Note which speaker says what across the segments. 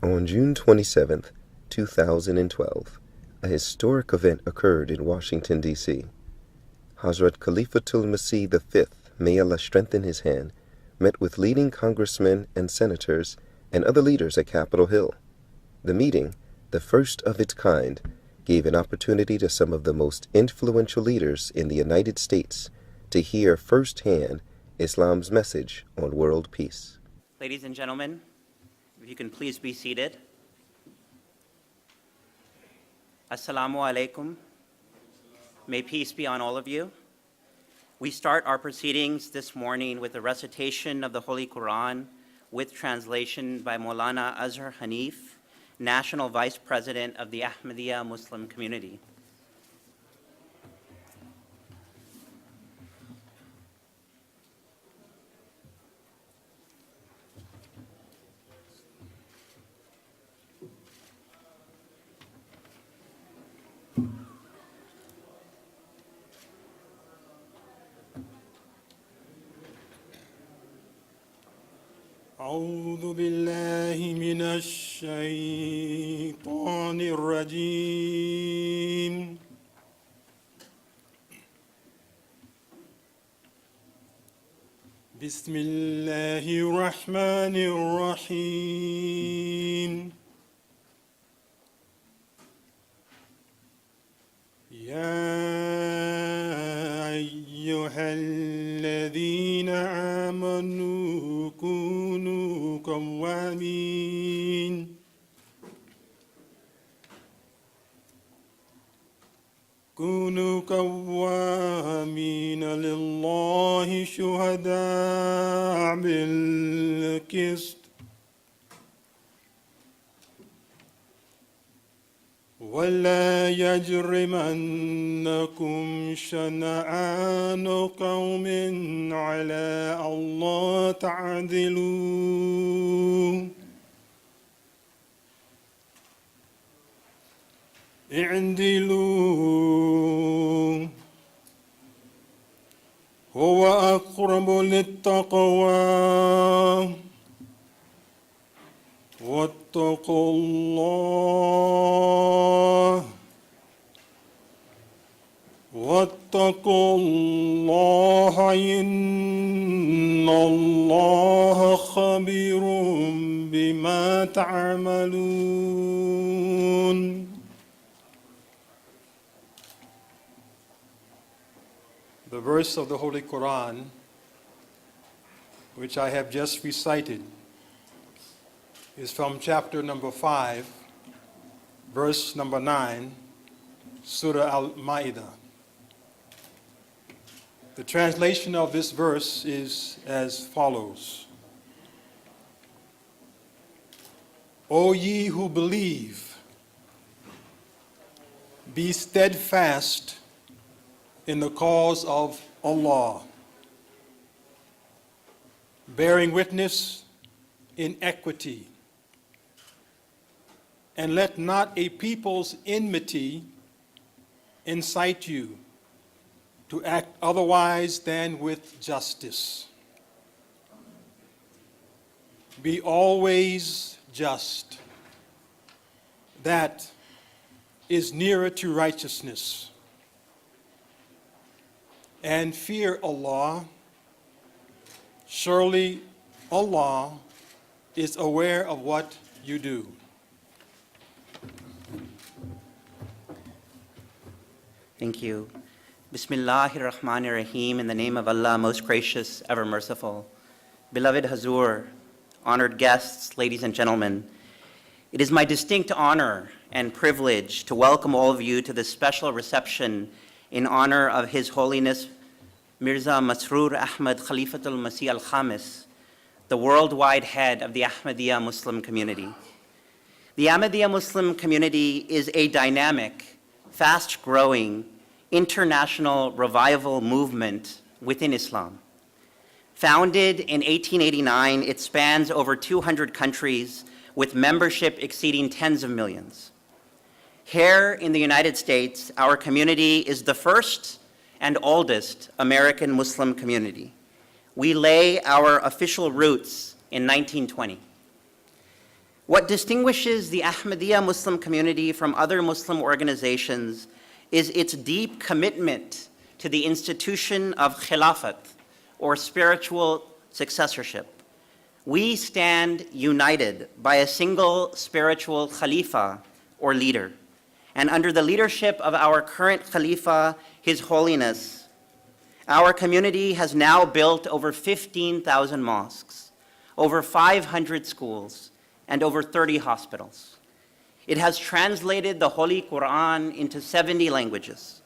Speaker 1: On June 27, 2012, a historic event occurred in Washington, D.C. Hadhrat Khalifa Masih V, may Allah strengthen his hand, met with leading congressmen and senators and other leaders at Capitol Hill. The meeting, the first of its kind, gave an opportunity to some of the most influential leaders in the United States to hear firsthand Islam's message on world peace.
Speaker 2: Ladies and gentlemen, if you can please be seated. Assalamu alaikum. May peace be on all of you. We start our proceedings this morning with a recitation of the Holy Quran with translation by Maulana Azhar Hanif, National Vice President of the Ahmadiyya Muslim Community.
Speaker 3: أعوذ بالله من الشيطان الرجيم بسم الله الرحمن الرحيم يا أيها الذين آمنوا كونوا قوامين لله شهداء بالقسط ولا يجرمنكم شنآن قوم على ألا تعدلوا اعدلوا هو أقرب للتقوى واتقوا الله إن الله خبير بما تعملون. The verse of the Holy Quran, which I have just recited, is from chapter number 5, verse number 9, Surah Al-Ma'idah. The translation of this verse is as follows. O ye who believe, be steadfast in the cause of Allah, bearing witness in equity, and let not a people's enmity incite you to act otherwise than with justice. Be always just. That is nearer to righteousness. And fear Allah. Surely Allah is aware of what you do.
Speaker 2: Thank you. Bismillahir Rahmanir Rahim, in the name of Allah, most gracious, ever merciful. Beloved Hazur, honored guests, ladies and gentlemen, it is my distinct honor and privilege to welcome all of you to this special reception in honor of His Holiness Mirza Masroor Ahmad Khalifatul Masih al-Khamis, the worldwide head of the Ahmadiyya Muslim community. The Ahmadiyya Muslim community is a dynamic, fast-growing, international revival movement within Islam. Founded in 1889, it spans over 200 countries with membership exceeding tens of millions. Here in the United States, our community is the first and oldest American Muslim community. We lay our official roots in 1920. What distinguishes the Ahmadiyya Muslim community from other Muslim organizations is its deep commitment to the institution of Khilafat, or spiritual successorship. We stand united by a single spiritual Khalifa, or leader, and under the leadership of our current Khalifa, His Holiness, our community has now built over 15,000 mosques, over 500 schools, and over 30 hospitals. It has translated the Holy Quran into 70 languages.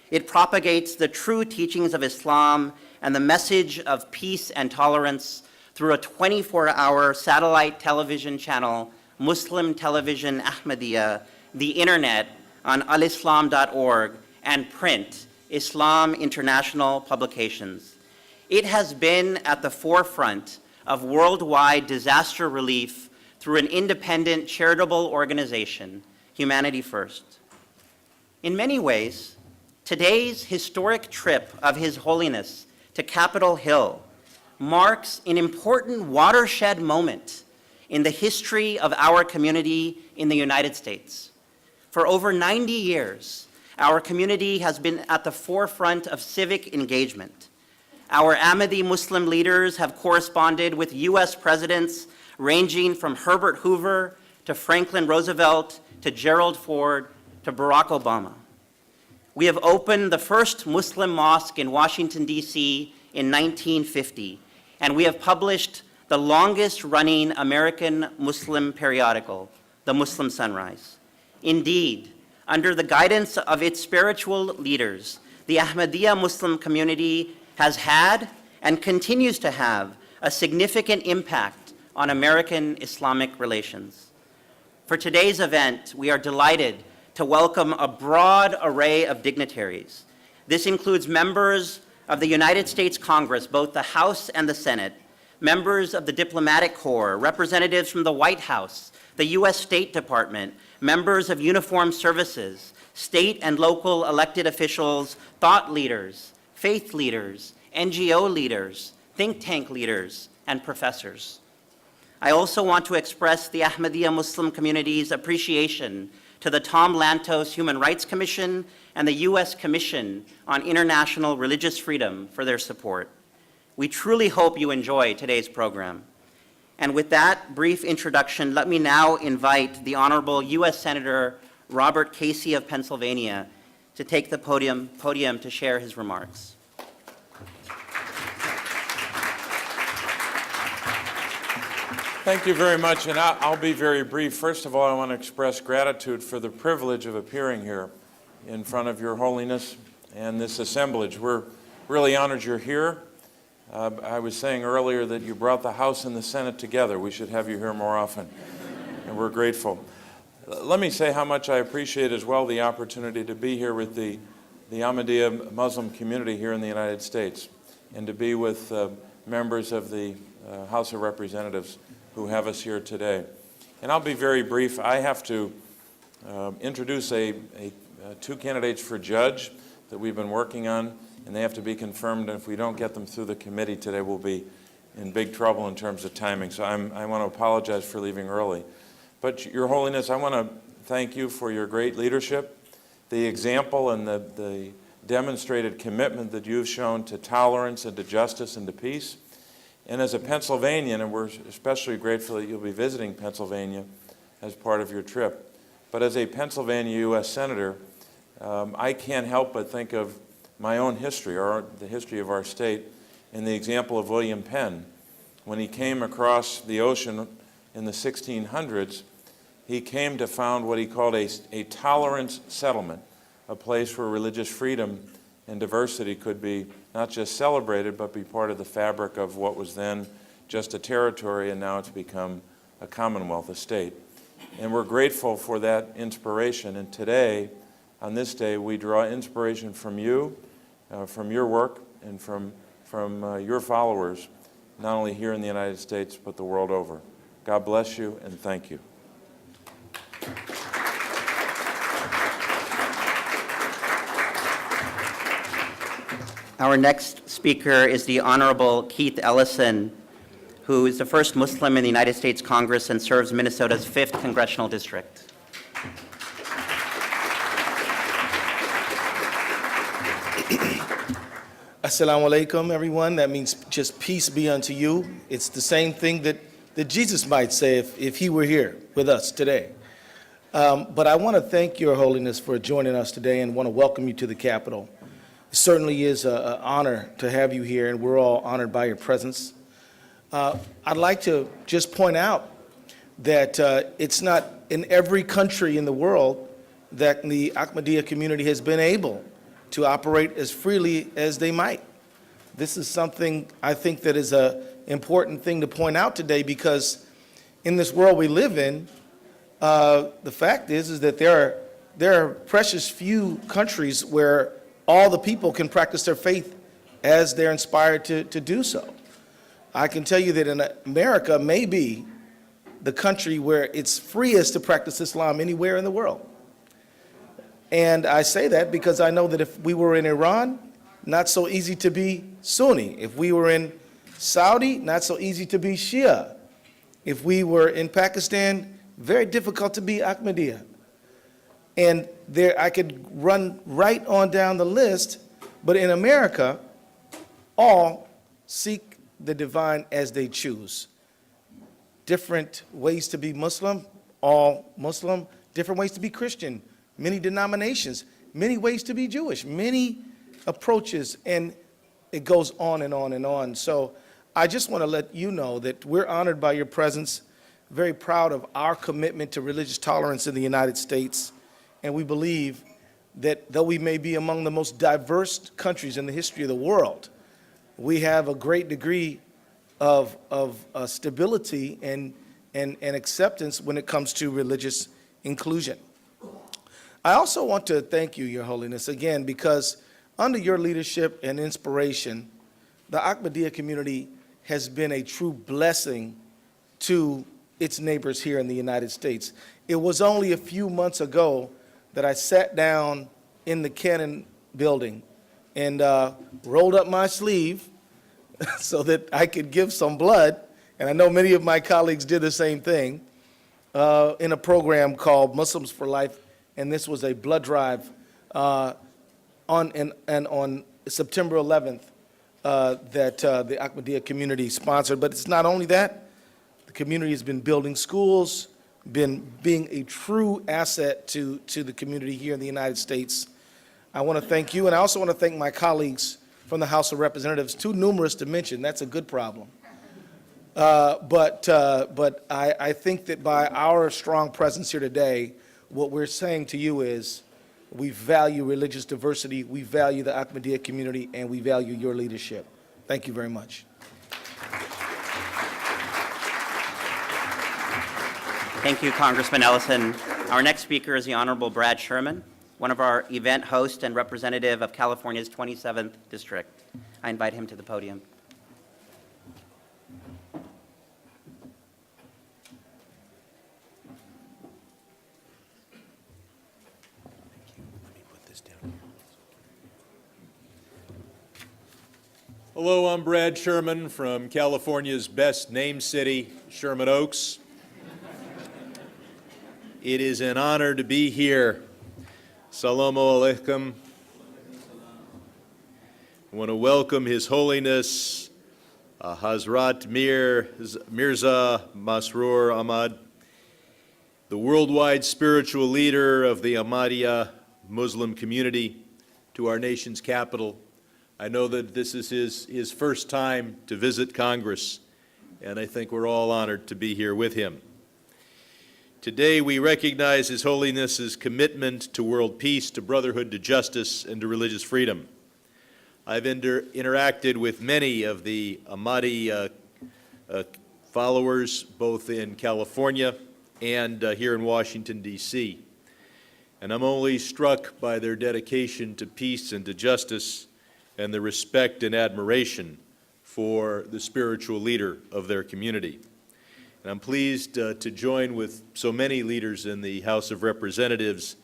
Speaker 2: It propagates the true teachings of Islam and the message of peace and tolerance through a 24-hour satellite television channel, Muslim Television Ahmadiyya, the internet on alislam.org, and print, Islam International publications. It has been at the forefront of worldwide disaster relief through an independent charitable organization, Humanity First. In many ways, today's historic trip of His Holiness to Capitol Hill marks an important watershed moment in the history of our community in the United States. For over 90 years, our community has been at the forefront of civic engagement. Our Ahmadi Muslim leaders have corresponded with US presidents ranging from Herbert Hoover to Franklin Roosevelt to Gerald Ford to Barack Obama. We have opened the first Muslim mosque in Washington, D.C. in 1950, and we have published the longest-running American Muslim periodical, The Muslim Sunrise. Indeed, under the guidance of its spiritual leaders, the Ahmadiyya Muslim community has had and continues to have a significant impact on American Islamic relations. For today's event, we are delighted to welcome a broad array of dignitaries. This includes members of the United States Congress, both the House and the Senate, members of the Diplomatic Corps, representatives from the White House, the US State Department, members of uniformed services, state and local elected officials, thought leaders, faith leaders, NGO leaders, think tank leaders, and professors. I also want to express the Ahmadiyya Muslim community's appreciation to the Tom Lantos Human Rights Commission and the US Commission on International Religious Freedom for their support. We truly hope you enjoy today's program. And with that brief introduction, let me now invite the Honorable US Senator Robert Casey of Pennsylvania to take the podium to share his remarks.
Speaker 4: Thank you very much, and I'll be very brief. First of all, I want to express gratitude for the privilege of appearing here in front of Your Holiness and this assemblage. We're really honored you're here. I was saying earlier that you brought the House and the Senate together. We should have you here more often, and we're grateful. Let me say how much I appreciate as well the opportunity to be here with the Ahmadiyya Muslim community here in the United States, and to be with members of the House of Representatives who have us here today. And I'll be very brief. I have to introduce two candidates for judge that we've been working on, and they have to be confirmed, and if we don't get them through the committee today, we'll be in big trouble in terms of timing. So I want to apologize for leaving early. But Your Holiness, I want to thank you for your great leadership, the example and the demonstrated commitment that you've shown to tolerance and to justice and to peace. And as a Pennsylvanian, and we're especially grateful that you'll be visiting Pennsylvania as part of your trip, but as a Pennsylvania U.S. Senator, I can't help but think of my own history, or the history of our state, and the example of William Penn. When he came across the ocean in the 1600s, he came to found what he called a tolerance settlement, a place where religious freedom and diversity could be not just celebrated, but be part of the fabric of what was then just a territory, and now it's become a commonwealth, a state. And we're grateful for that inspiration. And today, on this day, we draw inspiration from you, from your work, and from your followers, not only here in the United States, but the world over. God bless you, and thank you.
Speaker 2: Our next speaker is the Honorable Keith Ellison, who is the first Muslim in the United States Congress and serves Minnesota's 5th Congressional District.
Speaker 5: Assalamu alaikum, everyone. That means just peace be unto you. It's the same thing that Jesus might say if he were here with us today. But I want to thank Your Holiness for joining us today and want to welcome you to the Capitol. It certainly is an honor to have you here, and we're all honored by your presence. I'd like to just point out that it's not in every country in the world that the Ahmadiyya community has been able to operate as freely as they might. This is something I think that is an important thing to point out today, because in this world we live in, the fact is that there are precious few countries where all the people can practice their faith as they're inspired to do so. I can tell you that in America may be the country where it's freest to practice Islam anywhere in the world. And I say that because I know that if we were in Iran, not so easy to be Sunni. If we were in Saudi, not so easy to be Shia. If we were in Pakistan, very difficult to be Ahmadiyya. And there, I could run right on down the list, but in America, all seek the divine as they choose. Different ways to be Muslim, all Muslim, different ways to be Christian, many denominations, many ways to be Jewish, many approaches, and it goes on and on and on. So I just want to let you know that we're honored by your presence, very proud of our commitment to religious tolerance in the United States, and we believe that though we may be among the most diverse countries in the history of the world, we have a great degree of stability and acceptance when it comes to religious inclusion. I also want to thank you, Your Holiness, again, because under your leadership and inspiration, the Ahmadiyya community has been a true blessing to its neighbors here in the United States. It was only a few months ago that I sat down in the Cannon building and rolled up my sleeve so that I could give some blood, and I know many of my colleagues did the same thing, in a program called Muslims for Life. And this was a blood drive on September 11th that the Ahmadiyya community sponsored. But it's not only that. The community has been building schools, been being a true asset to the community here in the United States. I want to thank you, and I also want to thank my colleagues from the House of Representatives, too numerous to mention. That's a good problem. But I think that by our strong presence here today, what we're saying to you is we value religious diversity, we value the Ahmadiyya community, and we value your leadership. Thank you very much.
Speaker 2: Thank you, Congressman Ellison. Our next speaker is the Honorable Brad Sherman, one of our event hosts and representative of California's 27th District. I invite him to the podium.
Speaker 6: Hello, I'm Brad Sherman from California's best named city, Sherman Oaks. It is an honor to be here. Salamu alaikum. I want to welcome His Holiness Hadhrat Mirza Masroor Ahmad, the worldwide spiritual leader of the Ahmadiyya Muslim community, to our nation's capital. I know that this is his first time to visit Congress, and I think we're all honored to be here with him. Today we recognize His Holiness's commitment to world peace, to brotherhood, to justice, and to religious freedom. I've interacted with many of the Ahmadi followers, both in California and here in Washington, D.C., and I'm only struck by their dedication to peace and to justice and the respect and admiration for the spiritual leader of their community. And I'm pleased to join with so many leaders in the House of Representatives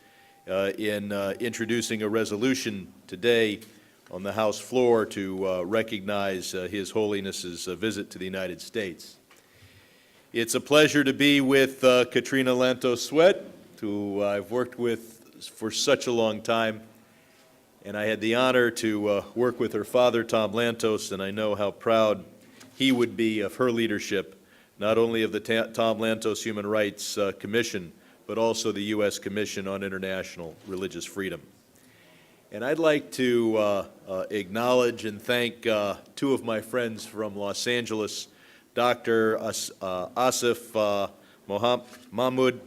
Speaker 6: in introducing a resolution today on the House floor to recognize His Holiness's visit to the United States. It's a pleasure to be with Katrina Lantos Sweat, who I've worked with for such a long time, and I had the honor to work with her father, Tom Lantos, and I know how proud he would be of her leadership, not only of the Tom Lantos Human Rights Commission, but also the U.S. Commission on International Religious Freedom. And I'd like to acknowledge and thank two of my friends from Los Angeles, Dr. Asif Mahmoud,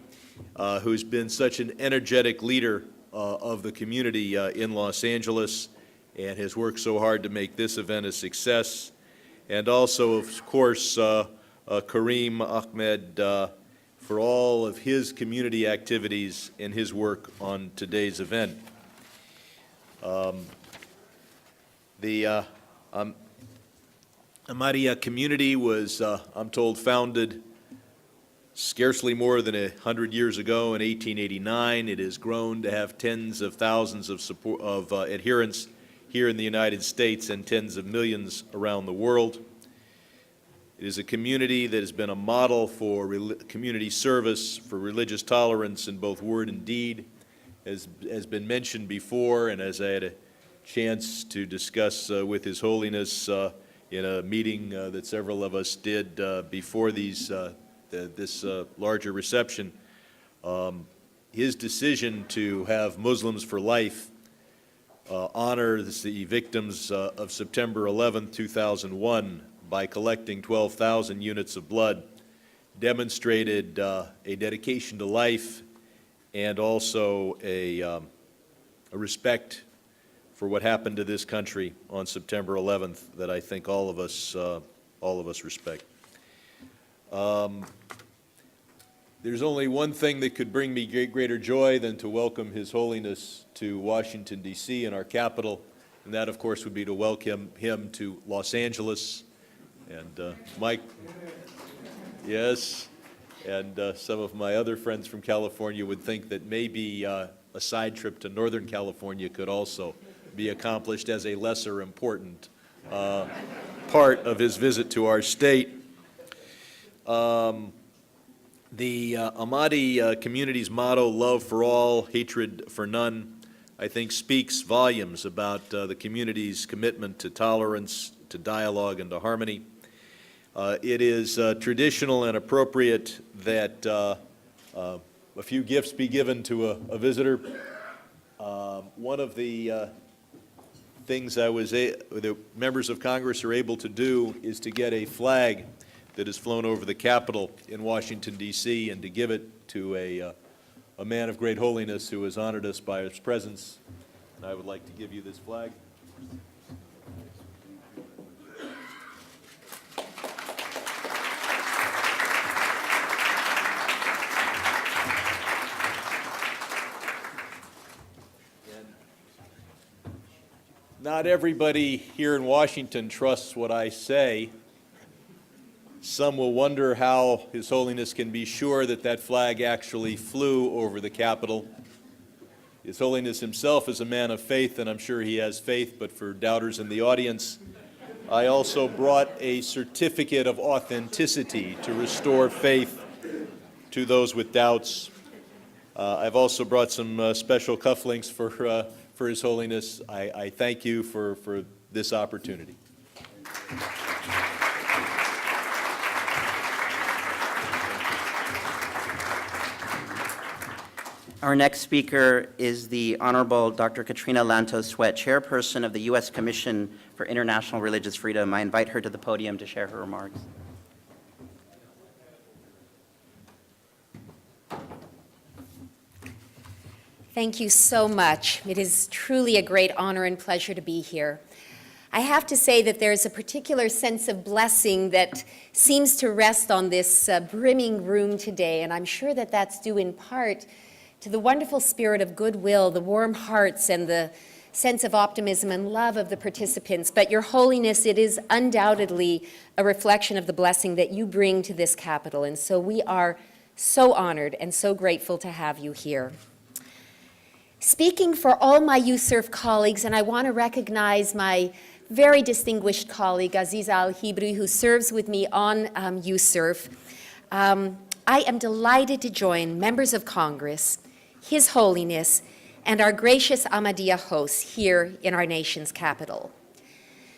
Speaker 6: who's been such an energetic leader of the community in Los Angeles and has worked so hard to make this event a success, and also, of course, Kareem Ahmed for all of his community activities and his work on today's event. The Ahmadiyya community was, I'm told, founded scarcely more than 100 years ago in 1889. It has grown to have tens of thousands of adherents here in the United States and tens of millions around the world. It is a community that has been a model for community service, for religious tolerance in both word and deed, as has been mentioned before, and as I had a chance to discuss with His Holiness in a meeting that several of us did before this larger reception, his decision to have Muslims for Life honor the victims of September 11, 2001 by collecting 12,000 units of blood demonstrated a dedication to life and also a respect for what happened to this country on September 11th that I think all of us respect. There's only one thing that could bring me greater joy than to welcome His Holiness to Washington, D.C., in our capital, and that, of course, would be to welcome him to Los Angeles. And Mike, yes, and some of my other friends from California would think that maybe a side trip to Northern California could also be accomplished as a lesser important part of his visit to our state. The Ahmadi community's motto, love for all, hatred for none, I think speaks volumes about the community's commitment to tolerance, to dialogue, and to harmony. It is traditional and appropriate that a few gifts be given to a visitor. One of the things the members of Congress are able to do is to get a flag that is flown over the Capitol in Washington, D.C., and to give it to a man of great holiness who has honored us by his presence. And I would like to give you this flag. Not everybody here in Washington trusts what I say. Some will wonder how His Holiness can be sure that that flag actually flew over the Capitol. His Holiness himself is a man of faith, and I'm sure he has faith, but for doubters in the audience, I also brought a certificate of authenticity to restore faith to those with doubts. I've also brought some special cufflinks for His Holiness. I thank you for this opportunity.
Speaker 2: Our next speaker is the Honorable Dr. Katrina Lantos Sweat, Chairperson of the U.S. Commission for International Religious Freedom. I invite her to the podium to share her remarks.
Speaker 7: Thank you so much. It is truly a great honor and pleasure to be here. I have to say that there's a particular sense of blessing that seems to rest on this brimming room today, and I'm sure that that's due in part to the wonderful spirit of goodwill, the warm hearts, and the sense of optimism and love of the participants. But Your Holiness, it is undoubtedly a reflection of the blessing that you bring to this capital, and so we are so honored and so grateful to have you here. Speaking for all my USERF colleagues, and I want to recognize my very distinguished colleague, Aziza Al-Hibri, who serves with me on USERF, I am delighted to join members of Congress, His Holiness, and our gracious Ahmadiyya hosts here in our nation's capital.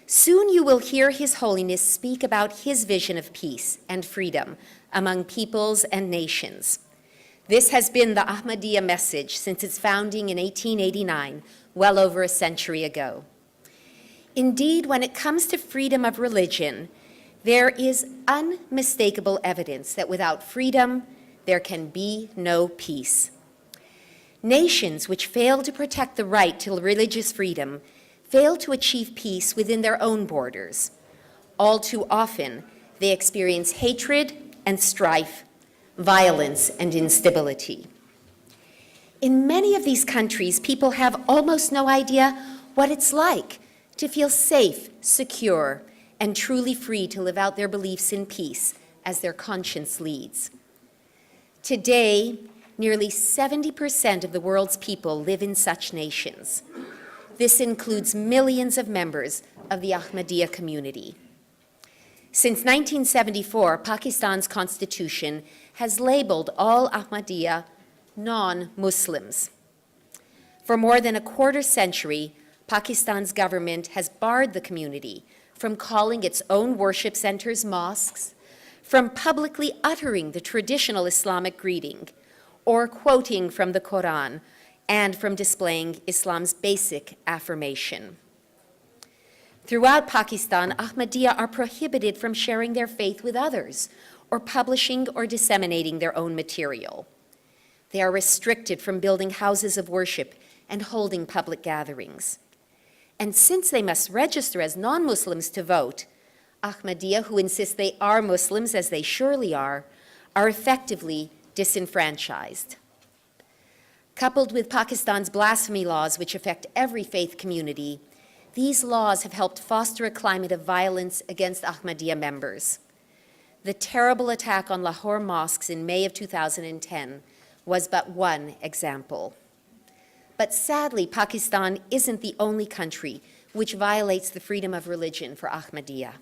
Speaker 7: Soon you will hear His Holiness speak about his vision of peace and freedom among peoples and nations. This has been the Ahmadiyya message since its founding in 1889, well over a century ago. Indeed, when it comes to freedom of religion, there is unmistakable evidence that without freedom, there can be no peace. Nations which fail to protect the right to religious freedom fail to achieve peace within their own borders. All too often, they experience hatred and strife, violence and instability. In many of these countries, people have almost no idea what it's like to feel safe, secure, and truly free to live out their beliefs in peace as their conscience leads. Today, nearly 70% of the world's people live in such nations. This includes millions of members of the Ahmadiyya community. Since 1974, Pakistan's constitution has labeled all Ahmadiyya non-Muslims. For more than a quarter century, Pakistan's government has barred the community from calling its own worship centers mosques, from publicly uttering the traditional Islamic greeting, or quoting from the Quran, and from displaying Islam's basic affirmation. Throughout Pakistan, Ahmadiyya are prohibited from sharing their faith with others, or publishing or disseminating their own material. They are restricted from building houses of worship and holding public gatherings. And since they must register as non-Muslims to vote, Ahmadiyya, who insist they are Muslims, as they surely are effectively disenfranchised. Coupled with Pakistan's blasphemy laws, which affect every faith community, these laws have helped foster a climate of violence against Ahmadiyya members. The terrible attack on Lahore mosques in May of 2010 was but one example. But sadly, Pakistan isn't the only country which violates the freedom of religion for Ahmadiyya.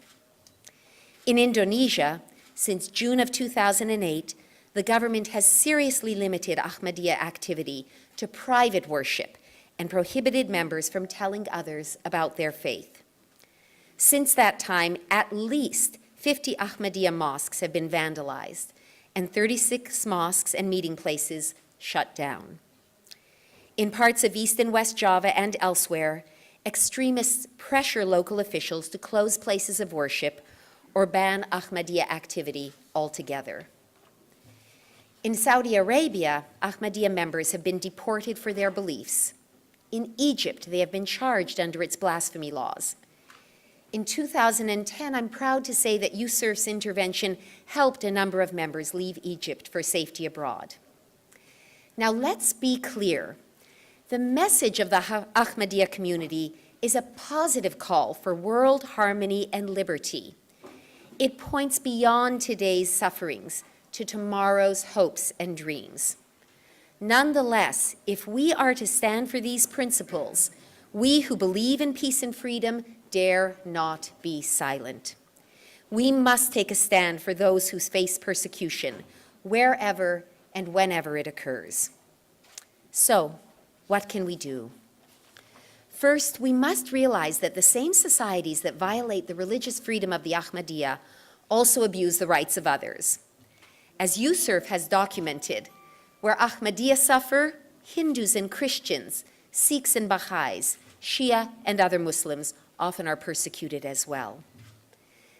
Speaker 7: In Indonesia, since June of 2008, the government has seriously limited Ahmadiyya activity to private worship and prohibited members from telling others about their faith. Since that time, at least 50 Ahmadiyya mosques have been vandalized and 36 mosques and meeting places shut down. In parts of East and West Java and elsewhere, extremists pressure local officials to close places of worship or ban Ahmadiyya activity altogether. In Saudi Arabia, Ahmadiyya members have been deported for their beliefs. In Egypt, they have been charged under its blasphemy laws. In 2010, I'm proud to say that USERF's intervention helped a number of members leave Egypt for safety abroad. Now, let's be clear. The message of the Ahmadiyya community is a positive call for world harmony and liberty. It points beyond today's sufferings to tomorrow's hopes and dreams. Nonetheless, if we are to stand for these principles, we who believe in peace and freedom dare not be silent. We must take a stand for those who face persecution, wherever and whenever it occurs. So, what can we do? First, we must realize that the same societies that violate the religious freedom of the Ahmadiyya also abuse the rights of others. As USERF has documented, where Ahmadiyya suffer, Hindus and Christians, Sikhs and Baha'is, Shia and other Muslims often are persecuted as well.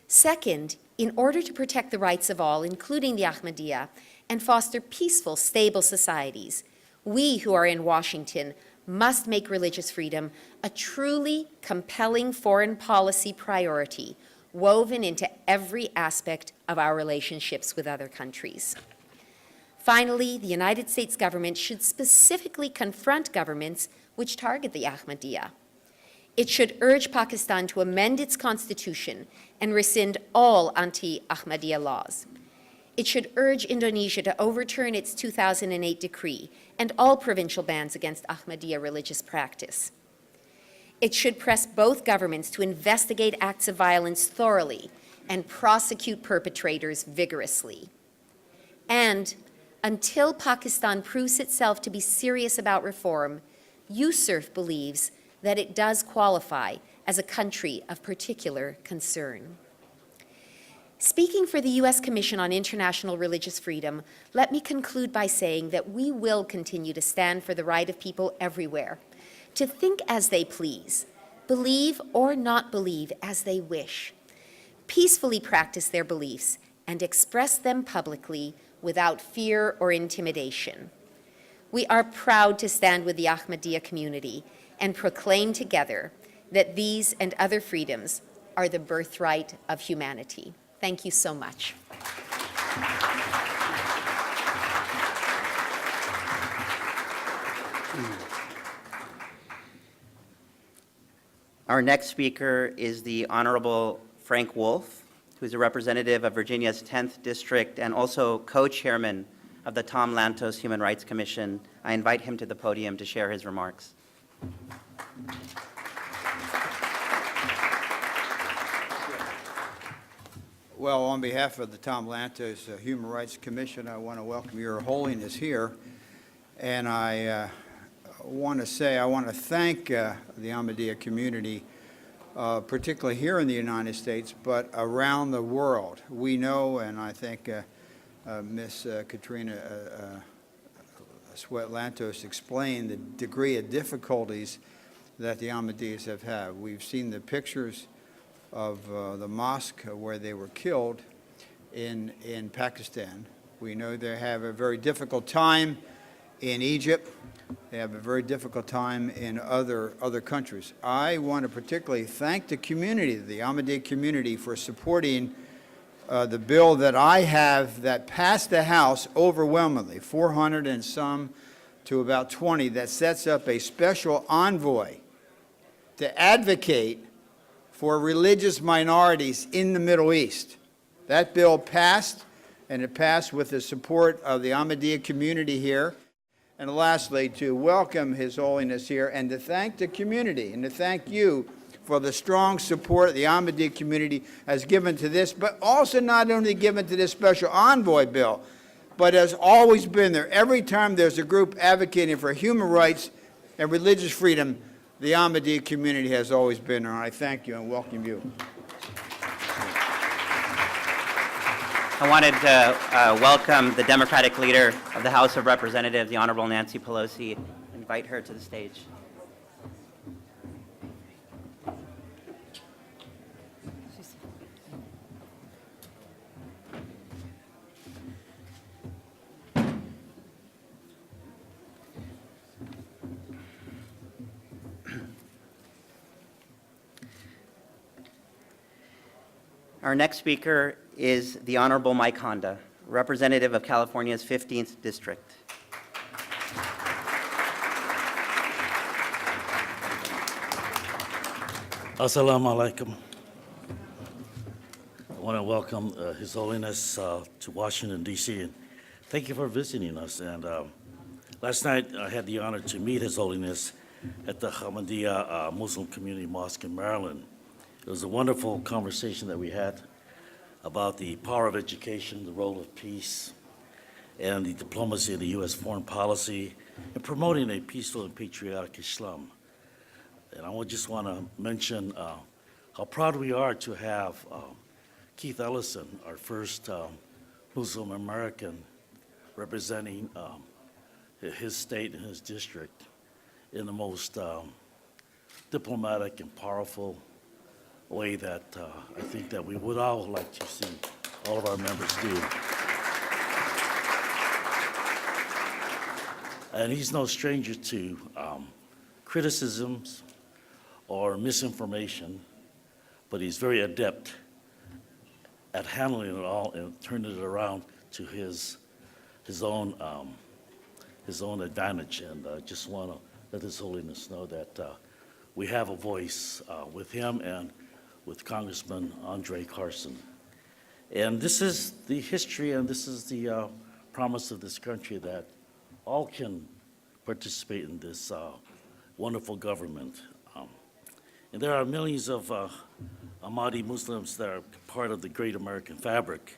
Speaker 7: Second, in order to protect the rights of all, including the Ahmadiyya, and foster peaceful, stable societies, we who are in Washington must make religious freedom a truly compelling foreign policy priority woven into every aspect of our relationships with other countries. Finally, the United States government should specifically confront governments which target the Ahmadiyya. It should urge Pakistan to amend its constitution and rescind all anti-Ahmadiyya laws. It should urge Indonesia to overturn its 2008 decree and all provincial bans against Ahmadiyya religious practice. It should press both governments to investigate acts of violence thoroughly and prosecute perpetrators vigorously. And until Pakistan proves itself to be serious about reform, USCIRF believes that it does qualify as a country of particular concern. Speaking for the U.S. Commission on International Religious Freedom, let me conclude by saying that we will continue to stand for the right of people everywhere to think as they please, believe or not believe as they wish, peacefully practice their beliefs, and express them publicly without fear or intimidation. We are proud to stand with the Ahmadiyya community and proclaim together that these and other freedoms are the birthright of humanity. Thank you so much.
Speaker 2: Our next speaker is the Honorable Frank Wolf, who is a representative of Virginia's 10th District and also co-chairman of the Tom Lantos Human Rights Commission. I invite him to the podium to share his remarks.
Speaker 8: Well, on behalf of the Tom Lantos Human Rights Commission, I want to welcome Your Holiness here. And I want to thank the Ahmadiyya community, particularly here in the United States, but around the world. We know, and I think Ms. Katrina Sweat-Lantos explained the degree of difficulties that the Ahmadiyyas have had. We've seen the pictures of the mosque where they were killed in Pakistan. We know they have a very difficult time in Egypt. They have a very difficult time in other countries. I want to particularly thank the community, the Ahmadiyya community, for supporting the bill that I have that passed the House overwhelmingly, 400 and some to about 20, that sets up a special envoy to advocate for religious minorities in the Middle East. That bill passed, and it passed with the support of the Ahmadiyya community here. And lastly, to welcome His Holiness here and to thank the community and to thank you for the strong support the Ahmadiyya community has given to this, but also not only given to this special envoy bill, but has always been there. Every time there's a group advocating for human rights and religious freedom, the Ahmadiyya community has always been there, and I thank you and welcome you.
Speaker 2: I wanted to welcome the Democratic leader of the House of Representatives, the Honorable Nancy Pelosi, invite her to the stage. Our next speaker is the Honorable Mike Honda, representative of California's 15th District.
Speaker 9: Assalamu alaikum. I want to welcome His Holiness to Washington, D.C. and thank you for visiting us. And last night I had the honor to meet His Holiness at the Ahmadiyya Muslim Community Mosque in Maryland. It was a wonderful conversation that we had about the power of education, the role of peace, and the diplomacy of the U.S. foreign policy in promoting a peaceful and patriotic Islam. And I just want to mention how proud we are to have Keith Ellison, our first Muslim American, representing his state and his district in the most diplomatic and powerful way that I think that we would all like to see all of our members do. And he's no stranger to criticisms or misinformation, but he's very adept at handling it all and turning it around to his own advantage. And I just want to let His Holiness know that we have a voice with him and with Congressman Andre Carson. And this is the history and this is the promise of this country, that all can participate in this wonderful government. And there are millions of Ahmadi Muslims that are part of the great American fabric.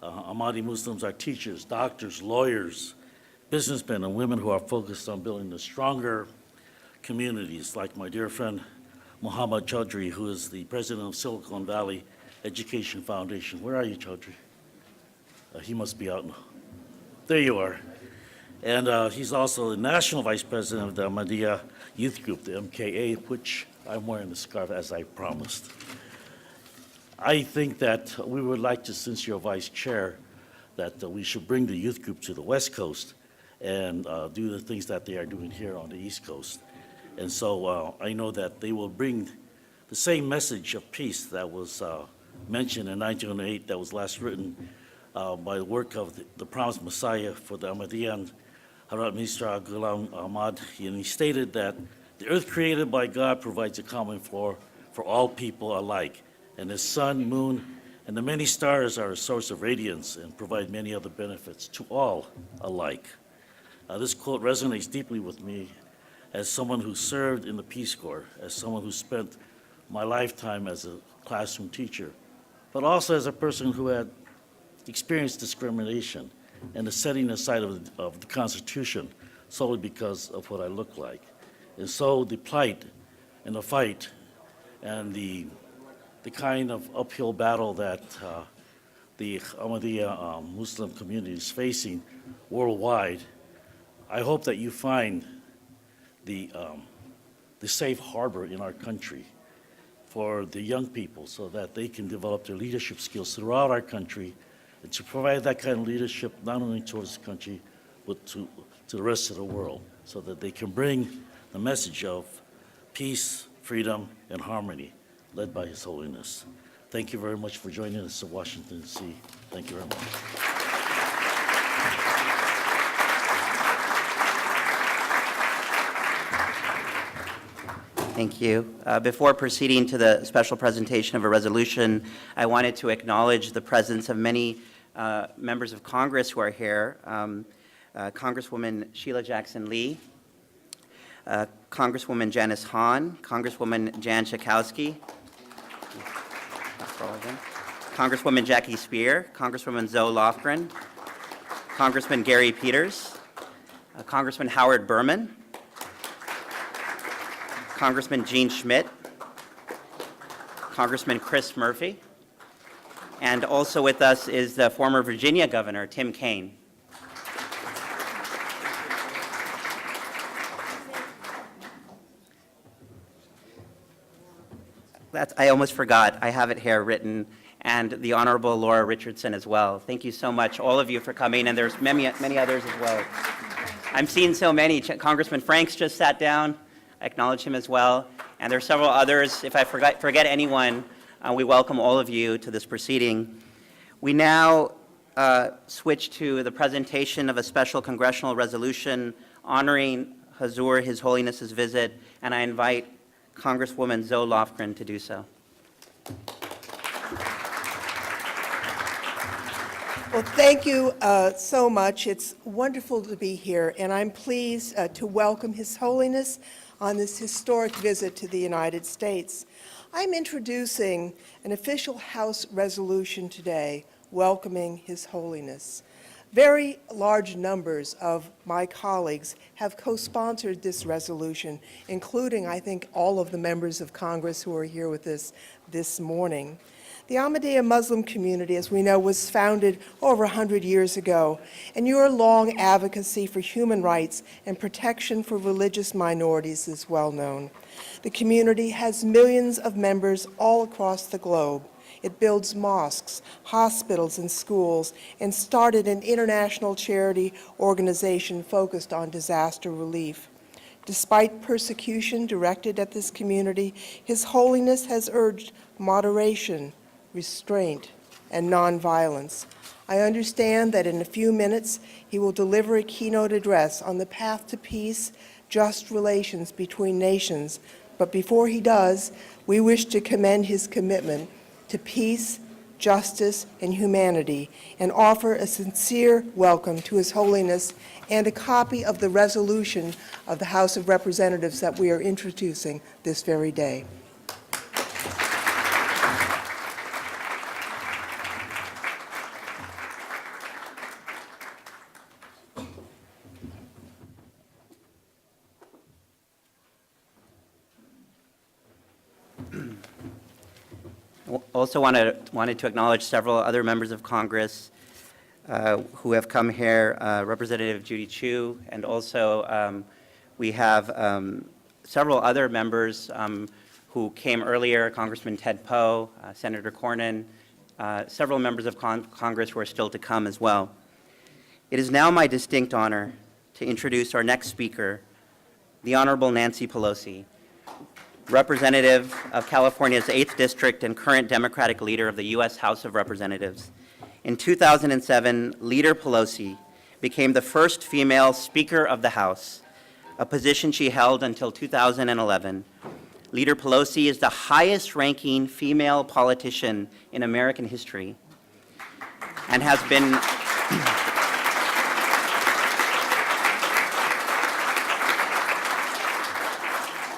Speaker 9: Ahmadi Muslims are teachers, doctors, lawyers, businessmen and women who are focused on building the stronger communities, like my dear friend Muhammad Chaudhry, who is the president of Silicon Valley Education Foundation. Where are you, Chaudhry? He must be out now. There you are. And he's also the national vice president of the Ahmadiyya Youth Group, the MKA, which I'm wearing the scarf as I promised. I think that we would like to, since you're vice chair, that we should bring the youth group to the West Coast and do the things that they are doing here on the East Coast. And so I know that they will bring the same message of peace that was mentioned in 1908, that was last written by the work of the promised Messiah for the Ahmadiyya, Hadhrat Mirza Ahmad. And he stated that the earth created by God provides a common floor for all people alike. And the sun, moon, and the many stars are a source of radiance and provide many other benefits to all alike. This quote resonates deeply with me as someone who served in the Peace Corps, as someone who spent my lifetime as a classroom teacher, but also as a person who had experienced discrimination and the setting aside of the Constitution solely because of what I look like. And so the plight and the fight and the kind of uphill battle that the Ahmadiyya Muslim community is facing worldwide, I hope that you find the safe harbor in our country for the young people so that they can develop their leadership skills throughout our country and to provide that kind of leadership not only towards the country but to the rest of the world, so that they can bring the message of peace, freedom, and harmony led by His Holiness. Thank you very much for joining us in Washington, D.C. Thank you very much.
Speaker 2: Thank you. Before proceeding to the special presentation of a resolution, I wanted to acknowledge the presence of many members of Congress who are here. Congresswoman Sheila Jackson Lee, Congresswoman Janice Hahn, Congresswoman Jan Schakowsky, Congresswoman Jackie Spear, Congresswoman Zoe Lofgren, Congressman Gary Peters, Congressman Howard Berman, Congressman Gene Schmidt, Congressman Chris Murphy, and also with us is the former Virginia Governor, Tim Kaine. I almost forgot. I have it here written, and the Honorable Laura Richardson as well. Thank you so much, all of you, for coming, and there's many others as well. I'm seeing so many. Congressman Franks just sat down. I acknowledge him as well. And there are several others. If I forget anyone, we welcome all of you to this proceeding. We now switch to the presentation of a special congressional resolution honoring Hazur, His Holiness's visit, and I invite Congresswoman Zoe Lofgren to do so.
Speaker 10: Well, thank you so much. It's wonderful to be here, and I'm pleased to welcome His Holiness on this historic visit to the United States. I'm introducing an official House resolution today welcoming His Holiness. Very large numbers of my colleagues have co-sponsored this resolution, including, I think, all of the members of Congress who are here with us this morning. The Ahmadiyya Muslim community, as we know, was founded over 100 years ago, and your long advocacy for human rights and protection for religious minorities is well known. The community has millions of members all across the globe. It builds mosques, hospitals, and schools, and started an international charity organization focused on disaster relief. Despite persecution directed at this community, His Holiness has urged moderation, restraint, and nonviolence. I understand that in a few minutes he will deliver a keynote address on the path to peace, just relations between nations. But before he does, we wish to commend his commitment to peace, justice, and humanity, and offer a sincere welcome to His Holiness and a copy of the resolution of the House of Representatives that we are introducing this very day.
Speaker 2: Also wanted to acknowledge several other members of Congress who have come here, Representative Judy Chu, and also we have several other members who came earlier, Congressman Ted Poe, Senator Cornyn, several members of Congress who are still to come as well. It is now my distinct honor to introduce our next speaker, the Honorable Nancy Pelosi, Representative of California's 8th District and current Democratic leader of the U.S. House of Representatives. In 2007, Leader Pelosi became the first female Speaker of the House, a position she held until 2011. Leader Pelosi is the highest-ranking female politician in American history and has been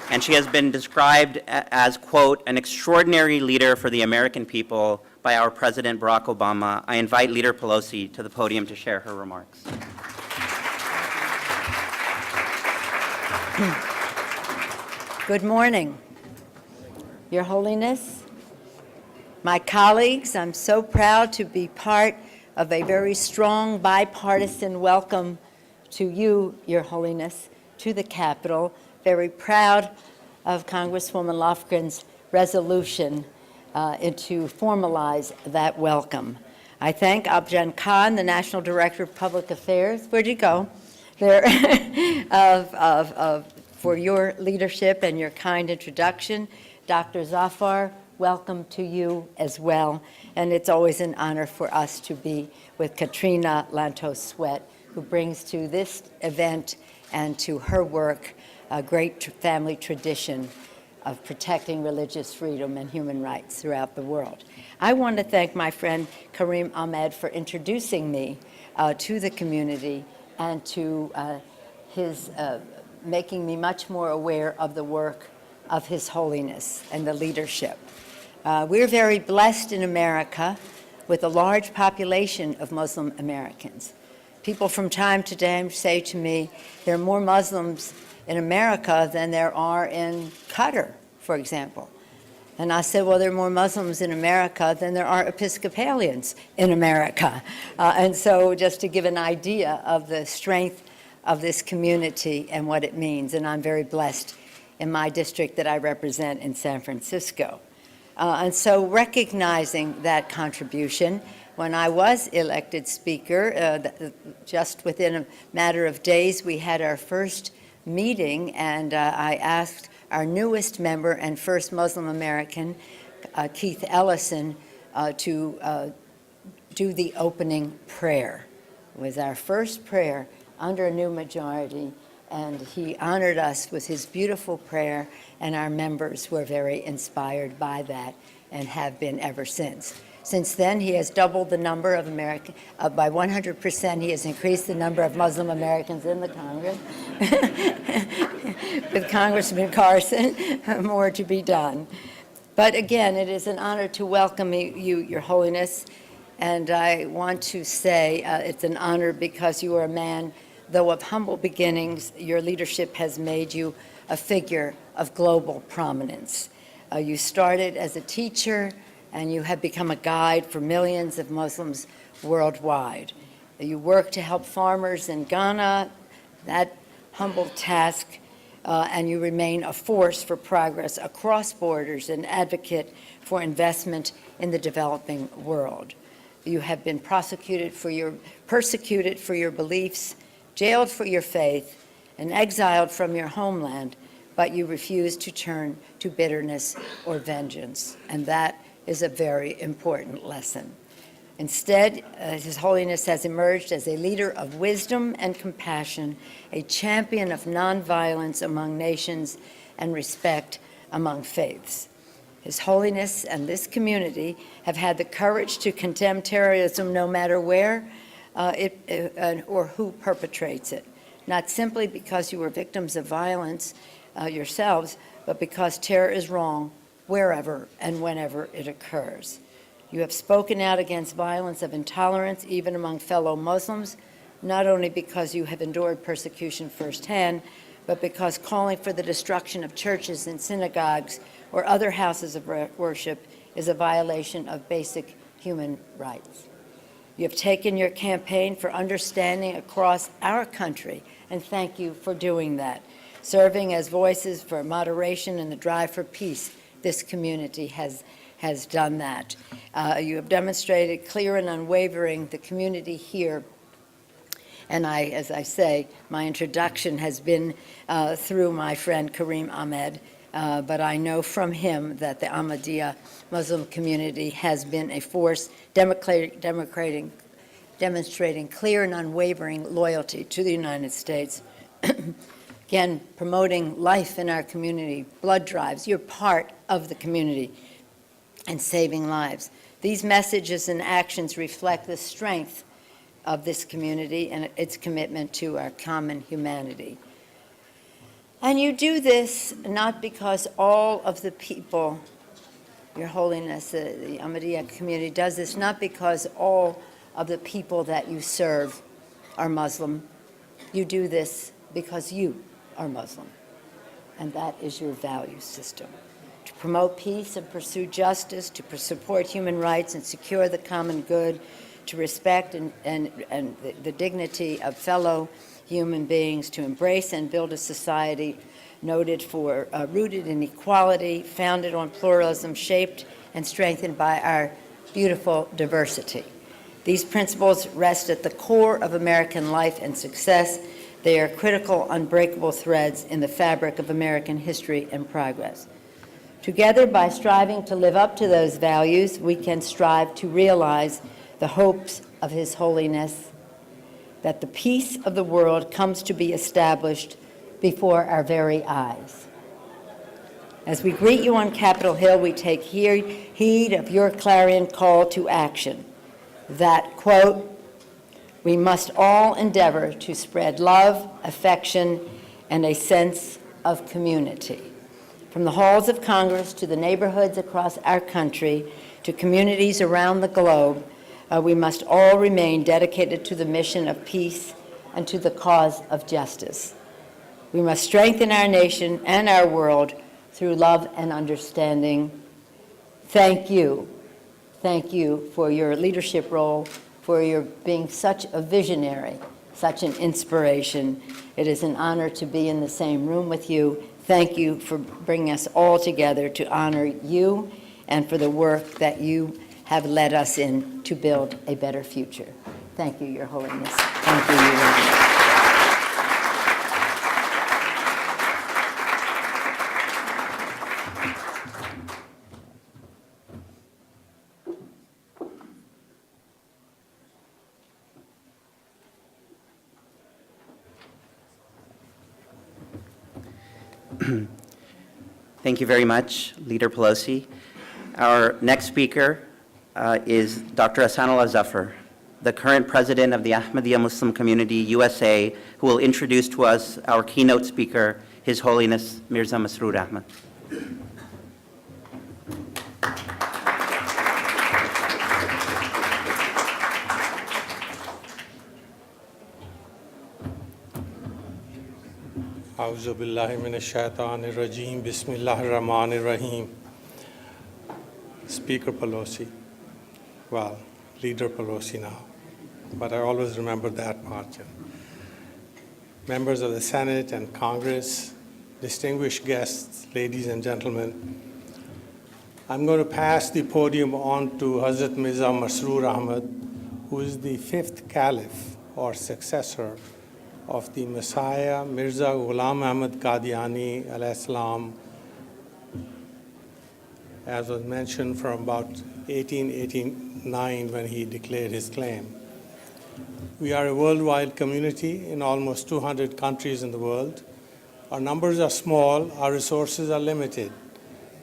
Speaker 2: and she has been described as, quote, an extraordinary leader for the American people by our President Barack Obama. I invite Leader Pelosi to the podium to share her remarks.
Speaker 11: Good morning, Your Holiness, my colleagues. I'm so proud to be part of a very strong bipartisan welcome to you, Your Holiness, to the Capitol. Very proud of Congresswoman Lofgren's resolution and to formalize that welcome. I thank Abjan Khan, the National Director of Public Affairs, where'd you go? There, for your leadership and your kind introduction. Dr. Zafar, welcome to you as well. And it's always an honor for us to be with Katrina Lantos-Sweat, who brings to this event and to her work a great family tradition of protecting religious freedom and human rights throughout the world. I want to thank my friend Karim Ahmed for introducing me to the community and to his making me much more aware of the work of His Holiness and the leadership. We're very blessed in America with a large population of Muslim Americans. People from time to time say to me, there are more Muslims in America than there are in Qatar, for example. And I said, well, there are more Muslims in America than there are Episcopalians in America. And so just to give an idea of the strength of this community and what it means, and I'm very blessed in my district that I represent in San Francisco. And so recognizing that contribution, when I was elected Speaker, just within a matter of days, we had our first meeting, and I asked our newest member and first Muslim American, Keith Ellison, to do the opening prayer. It was our first prayer under a new majority, and he honored us with his beautiful prayer, and our members were very inspired by that and have been ever since. Since then, he has doubled the number of Americans, by 100%, he has increased the number of Muslim Americans in the Congress. With Congressman Carson, more to be done. But again, it is an honor to welcome you, Your Holiness, and I want to say it's an honor because you are a man, though of humble beginnings, your leadership has made you a figure of global prominence. You started as a teacher, and you have become a guide for millions of Muslims worldwide. You work to help farmers in Ghana, that humble task, and you remain a force for progress across borders and advocate for investment in the developing world. You have been persecuted for your beliefs, jailed for your faith, and exiled from your homeland, but you refuse to turn to bitterness or vengeance, and that is a very important lesson. Instead, His Holiness has emerged as a leader of wisdom and compassion, a champion of nonviolence among nations, and respect among faiths. His Holiness and this community have had the courage to condemn terrorism no matter where or who perpetrates it, not simply because you were victims of violence yourselves, but because terror is wrong wherever and whenever it occurs. You have spoken out against violence of intolerance, even among fellow Muslims, not only because you have endured persecution firsthand, but because calling for the destruction of churches and synagogues or other houses of worship is a violation of basic human rights. You have taken your campaign for understanding across our country, and thank you for doing that. Serving as voices for moderation and the drive for peace, this community has done that. You have demonstrated clear and unwavering the community here. And as I say, my introduction has been through my friend Kareem Ahmed, but I know from him that the Ahmadiyya Muslim community has been a force demonstrating clear and unwavering loyalty to the United States. Again, promoting life in our community, blood drives, you're part of the community, and saving lives. These messages and actions reflect the strength of this community and its commitment to our common humanity. And you do this not because all of the people, Your Holiness, the Ahmadiyya community does this not because all of the people that you serve are Muslim. You do this because you are Muslim, and that is your value system. To promote peace and pursue justice, to support human rights and secure the common good, to respect and the dignity of fellow human beings, to embrace and build a society noted for rooted in equality, founded on pluralism, shaped and strengthened by our beautiful diversity. These principles rest at the core of American life and success. They are critical, unbreakable threads in the fabric of American history and progress. Together, by striving to live up to those values, we can strive to realize the hopes of His Holiness, that the peace of the world comes to be established before our very eyes. As we greet you on Capitol Hill, we take heed of your clarion call to action, that, quote, we must all endeavor to spread love, affection, and a sense of community. From the halls of Congress to the neighborhoods across our country to communities around the globe, we must all remain dedicated to the mission of peace and to the cause of justice. We must strengthen our nation and our world through love and understanding. Thank you. Thank you for your leadership role, for your being such a visionary, such an inspiration. It is an honor to be in the same room with you. Thank you for bringing us all together to honor you and for the work that you have led us in to build a better future. Thank you, Your Holiness. Thank you, Your Holiness.
Speaker 2: Thank you very much, Leader Pelosi. Our next speaker is Dr. Ahsanullah Zafar, the current president of the Ahmadiyya Muslim Community USA, who will introduce to us our keynote speaker, His Holiness Mirza Masroor Ahmad.
Speaker 3: A'udhu billahi minash shaitanir rajim. Bismillahir rahmanir rahim. Speaker Pelosi, well, Leader Pelosi now, but I always remember that part. Members of the Senate and Congress, distinguished guests, ladies and gentlemen, I'm going to pass the podium on to Hadhrat Mirza Masroor Ahmad, who is the fifth caliph or successor of the Messiah, Mirza Ghulam Ahmad Qadiani alayhi salam, as was mentioned, from about 1889 when he declared his claim. We are a worldwide community in almost 200 countries in the world. Our numbers are small, our resources are limited,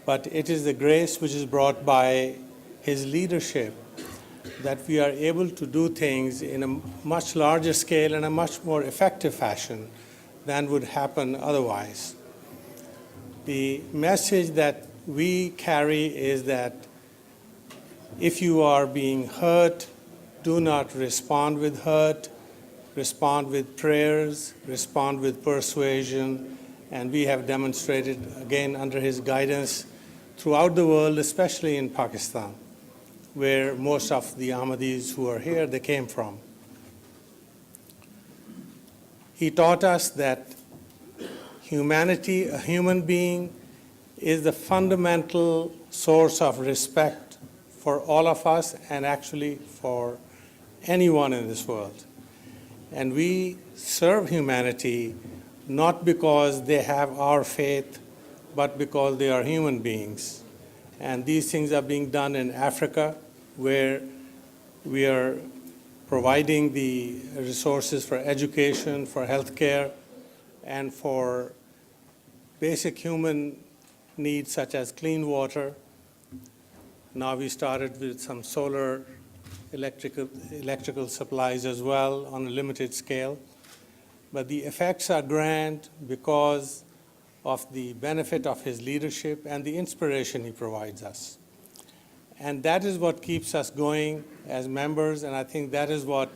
Speaker 3: but it is the grace which is brought by his leadership that we are able to do things in a much larger scale and a much more effective fashion than would happen otherwise. The message that we carry is that if you are being hurt, do not respond with hurt, respond with prayers, respond with persuasion, and we have demonstrated, again, under his guidance throughout the world, especially in Pakistan, where most of the Ahmadis who are here, they came from. He taught us that humanity, a human being, is the fundamental source of respect for all of us and actually for anyone in this world. And we serve humanity not because they have our faith, but because they are human beings. And these things are being done in Africa, where we are providing the resources for education, for healthcare, and for basic human needs such as clean water. Now we started with some solar electrical supplies as well on a limited scale. But the effects are grand because of the benefit of his leadership and the inspiration he provides us. And that is what keeps us going as members, and I think that is what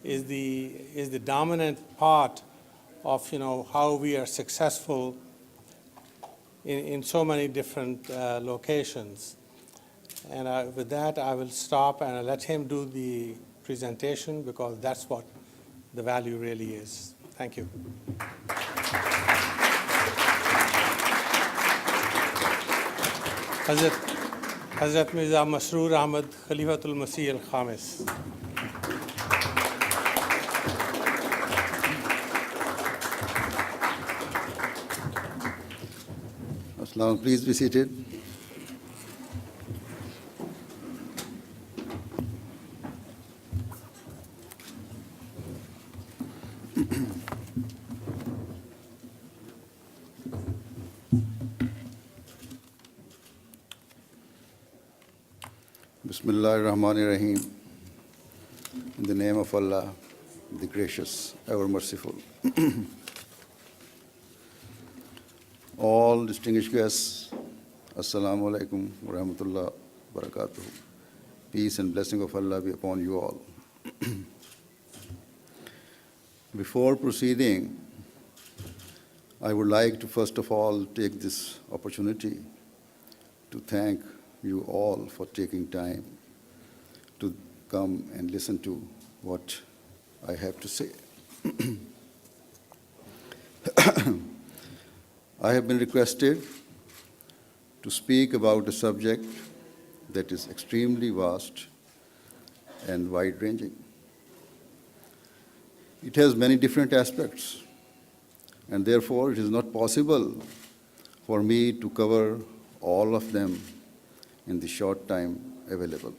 Speaker 3: is the dominant part of how we are successful in so many different locations. And with that, I will stop and I'll let him do the presentation because that's what the value really is. Thank you. Hadhrat Mirza Masroor Ahmad, Khalifatul Masih al-Khamis.
Speaker 12: Assalam, please be seated. Bismillahirrahmanirrahim. In the name of Allah, the gracious, ever merciful. All distinguished guests, Assalamu alaikum wa rahmatullah wa barakatuh. Peace and blessing of Allah be upon you all. Before proceeding, I would like to first of all take this opportunity to thank you all for taking time to come and listen to what I have to say. I have been requested to speak about a subject that is extremely vast and wide-ranging. It has many different aspects, and therefore it is not possible for me to cover all of them in the short time available.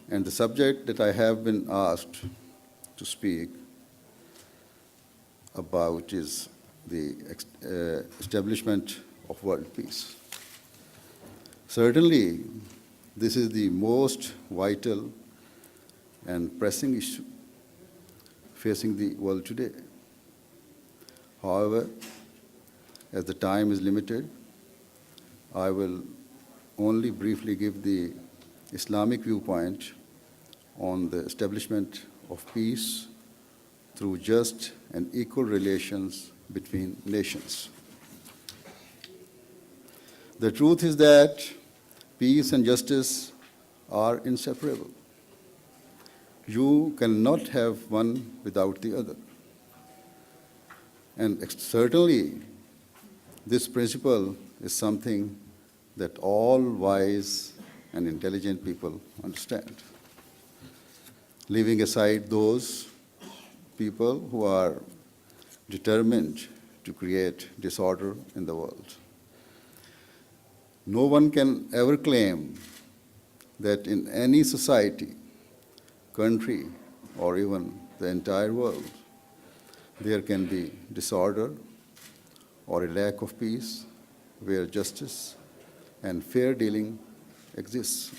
Speaker 12: And the subject that I have been asked to speak about is the establishment of world peace. Certainly, this is the most vital and pressing issue facing the world today. However, as the time is limited, I will only briefly give the Islamic viewpoint on the establishment of peace through just and equal relations between nations. The truth is that peace and justice are inseparable. You cannot have one without the other. And certainly, this principle is something that all wise and intelligent people understand, leaving aside those people who are determined to create disorder in the world. No one can ever claim that in any society, country, or even the entire world, there can be disorder or a lack of peace where justice and fair dealing exists.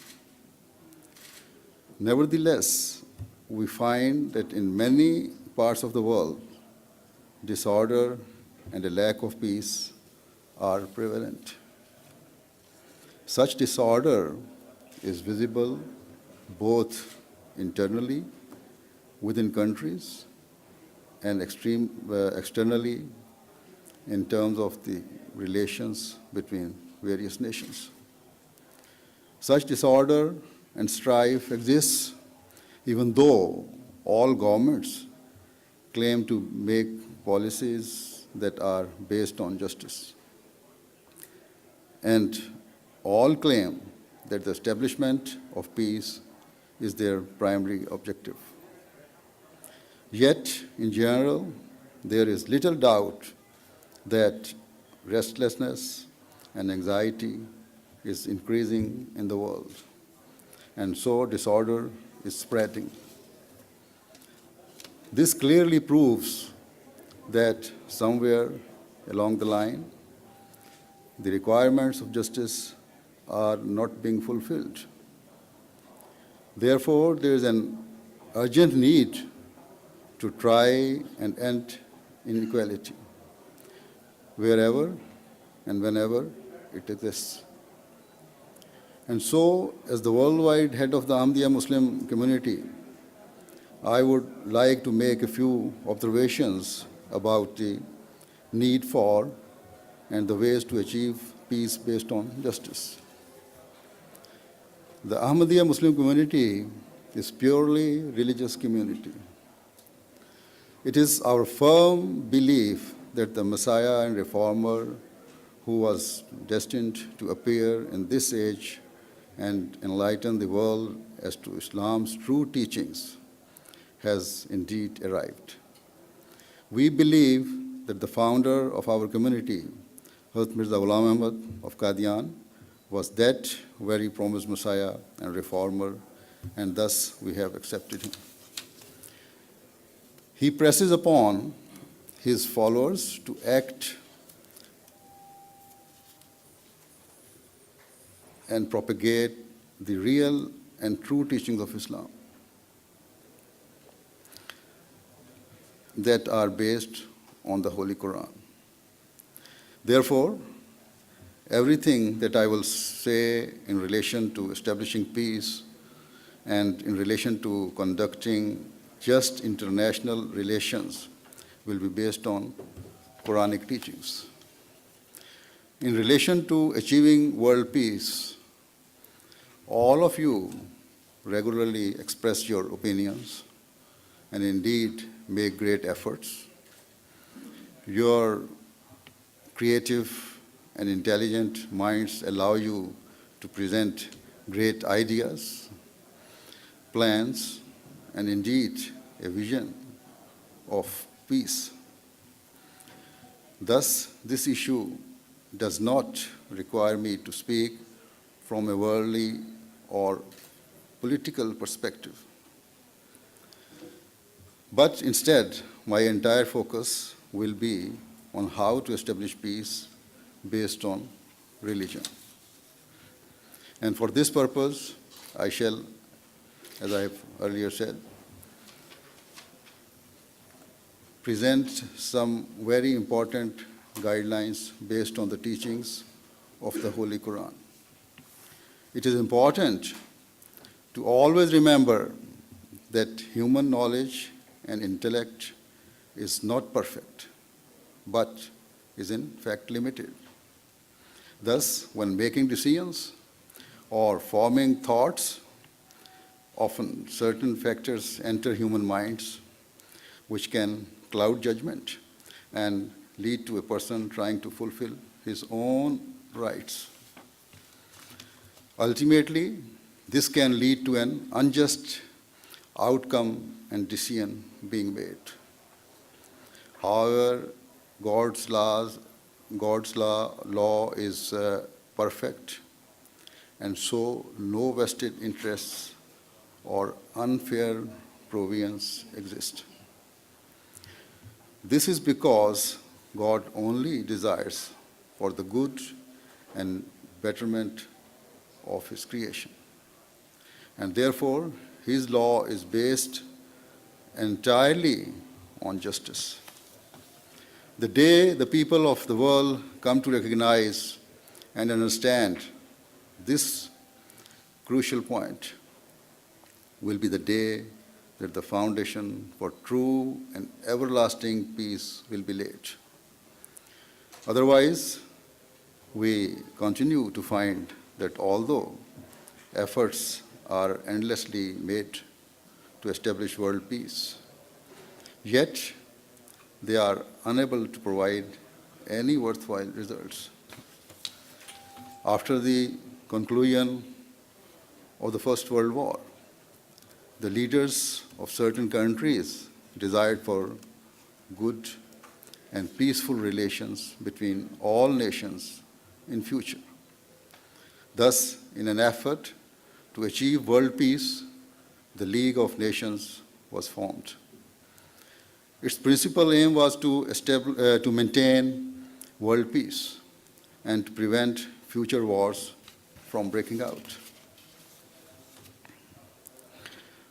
Speaker 12: Nevertheless, we find that in many parts of the world, disorder and a lack of peace are prevalent. Such disorder is visible both internally within countries and externally in terms of the relations between various nations. Such disorder and strife exists even though all governments claim to make policies that are based on justice. And all claim that the establishment of peace is their primary objective. Yet, in general, there is little doubt that restlessness and anxiety is increasing in the world, and so disorder is spreading. This clearly proves that somewhere along the line, the requirements of justice are not being fulfilled. Therefore, there is an urgent need to try and end inequality wherever and whenever it exists. And so, as the worldwide head of the Ahmadiyya Muslim community, I would like to make a few observations about the need for and the ways to achieve peace based on justice. The Ahmadiyya Muslim community is purely religious community. It is our firm belief that the Messiah and Reformer who was destined to appear in this age and enlighten the world as to Islam's true teachings has indeed arrived. We believe that the founder of our community, Hadhrat Mirza Masroor Ahmad of Qadian, was that very promised Messiah and Reformer, and thus we have accepted him. He presses upon his followers to act and propagate the real and true teachings of Islam that are based on the Holy Quran. Therefore, everything that I will say in relation to establishing peace and in relation to conducting just international relations will be based on Quranic teachings. In relation to achieving world peace, all of you regularly express your opinions and indeed make great efforts. Your creative and intelligent minds allow you to present great ideas, plans, and indeed a vision of peace. Thus, this issue does not require me to speak from a worldly or political perspective. But instead, my entire focus will be on how to establish peace based on religion. And for this purpose, I shall, as I have earlier said, present some very important guidelines based on the teachings of the Holy Quran. It is important to always remember that human knowledge and intellect is not perfect, but is in fact limited. Thus, when making decisions or forming thoughts, often certain factors enter human minds which can cloud judgment and lead to a person trying to fulfill his own rights. Ultimately, this can lead to an unjust outcome and decision being made. However, God's law is perfect, and so no vested interests or unfair provisions exist. This is because God only desires for the good and betterment of his creation. And therefore, his law is based entirely on justice. The day the people of the world come to recognize and understand this crucial point will be the day that the foundation for true and everlasting peace will be laid. Otherwise, we continue to find that although efforts are endlessly made to establish world peace, yet they are unable to provide any worthwhile results. After the conclusion of the First World War, the leaders of certain countries desired for good and peaceful relations between all nations in future. Thus, in an effort to achieve world peace, the League of Nations was formed. Its principal aim was to maintain world peace and to prevent future wars from breaking out.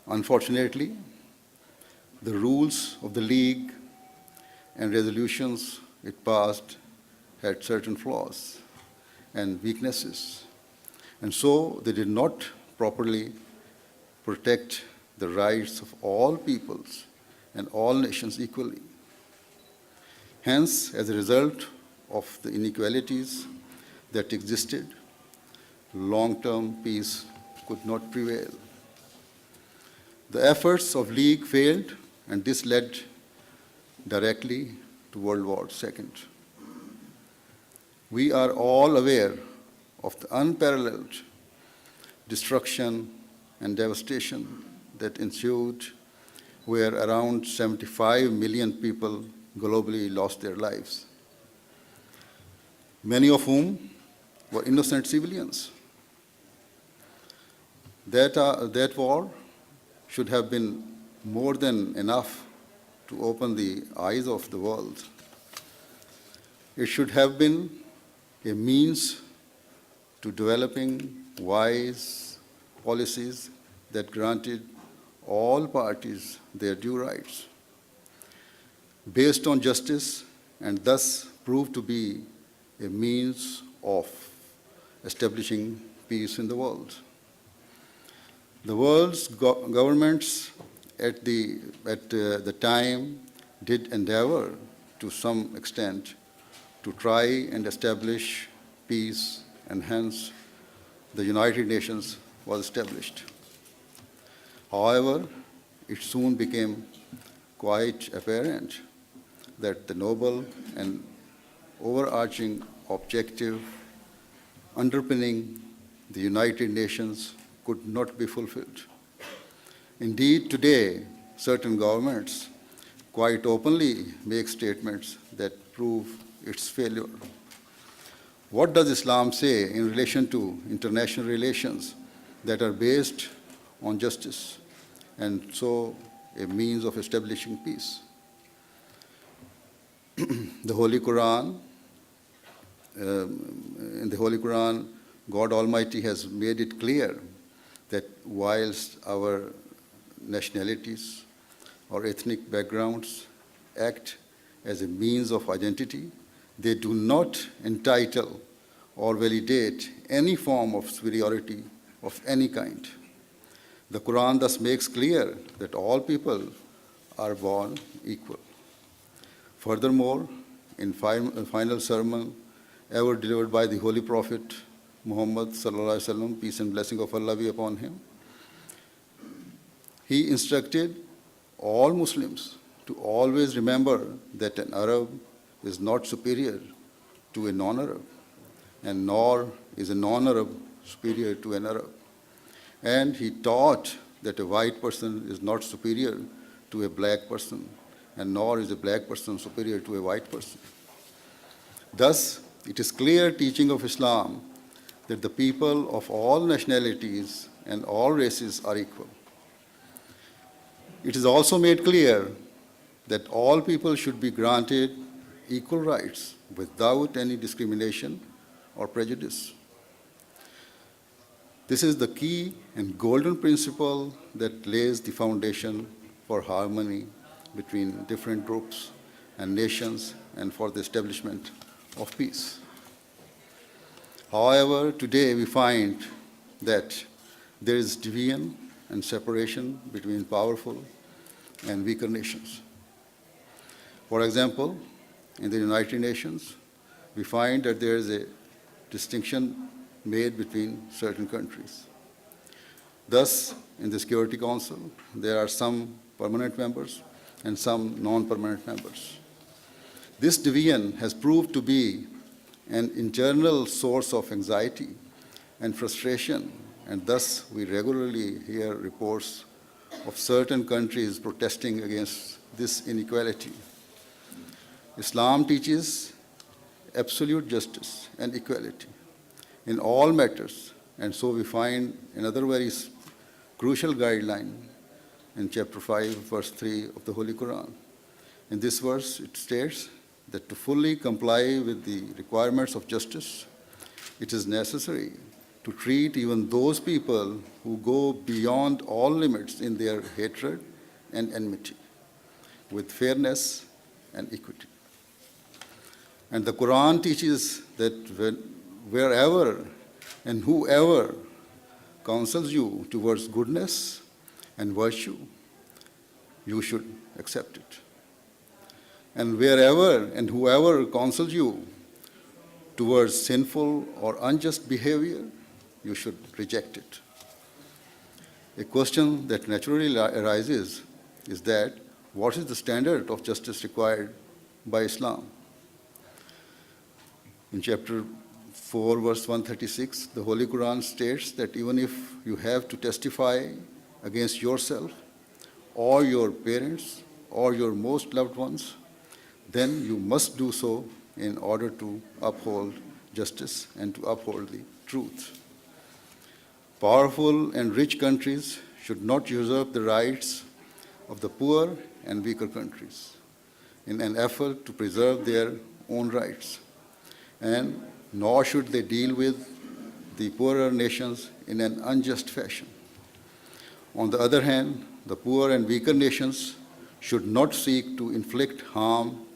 Speaker 12: Unfortunately, the rules of the League and resolutions it passed had certain flaws and weaknesses, and so they did not properly protect the rights of all peoples and all nations equally. Hence, as a result of the inequalities that existed, long-term peace could not prevail. The efforts of League failed, and this led directly to World War II. We are all aware of the unparalleled destruction and devastation that ensued, where around 75 million people globally lost their lives, many of whom were innocent civilians. That war should have been more than enough to open the eyes of the world. It should have been a means to developing wise policies that granted all parties their due rights, based on justice, and thus proved to be a means of establishing peace in the world. The world's governments at the time did endeavor to some extent to try and establish peace, and hence the United Nations was established. However, it soon became quite apparent that the noble and overarching objective underpinning the United Nations could not be fulfilled. Indeed, today, certain governments quite openly make statements that prove its failure. What does Islam say in relation to international relations that are based on justice and so a means of establishing peace? The Holy Quran, in the Holy Quran, God Almighty has made it clear that whilst our nationalities or ethnic backgrounds act as a means of identity, they do not entitle or validate any form of superiority of any kind. The Quran thus makes clear that all people are born equal. Furthermore, in final sermon ever delivered by the Holy Prophet Muhammad sallallahu alaihi wasallam, peace and blessing of Allah be upon him, he instructed all Muslims to always remember that an Arab is not superior to a non-Arab, and nor is a non-Arab superior to an Arab. And he taught that a white person is not superior to a black person, and nor is a black person superior to a white person. Thus, it is clear teaching of Islam that the people of all nationalities and all races are equal. It is also made clear that all people should be granted equal rights without any discrimination or prejudice. This is the key and golden principle that lays the foundation for harmony between different groups and nations and for the establishment of peace. However, today we find that there is division and separation between powerful and weaker nations. For example, in the United Nations, we find that there is a distinction made between certain countries. Thus, in the Security Council, there are some permanent members and some non-permanent members. This division has proved to be an internal source of anxiety and frustration, and thus we regularly hear reports of certain countries protesting against this inequality. Islam teaches absolute justice and equality in all matters, and so we find another very crucial guideline in chapter 5, verse 3 of the Holy Quran. In this verse, it states that to fully comply with the requirements of justice, it is necessary to treat even those people who go beyond all limits in their hatred and enmity with fairness and equity. And the Quran teaches that wherever and whoever counsels you towards goodness and virtue, you should accept it. And wherever and whoever counsels you towards sinful or unjust behavior, you should reject it. A question that naturally arises is that what is the standard of justice required by Islam? In chapter 4, verse 136, the Holy Quran states that even if you have to testify against yourself or your parents or your most loved ones, then you must do so in order to uphold justice and to uphold the truth. Powerful and rich countries should not usurp the rights of the poor and weaker countries in an effort to preserve their own rights, and nor should they deal with the poorer nations in an unjust fashion. On the other hand, the poor and weaker nations should not seek to inflict harm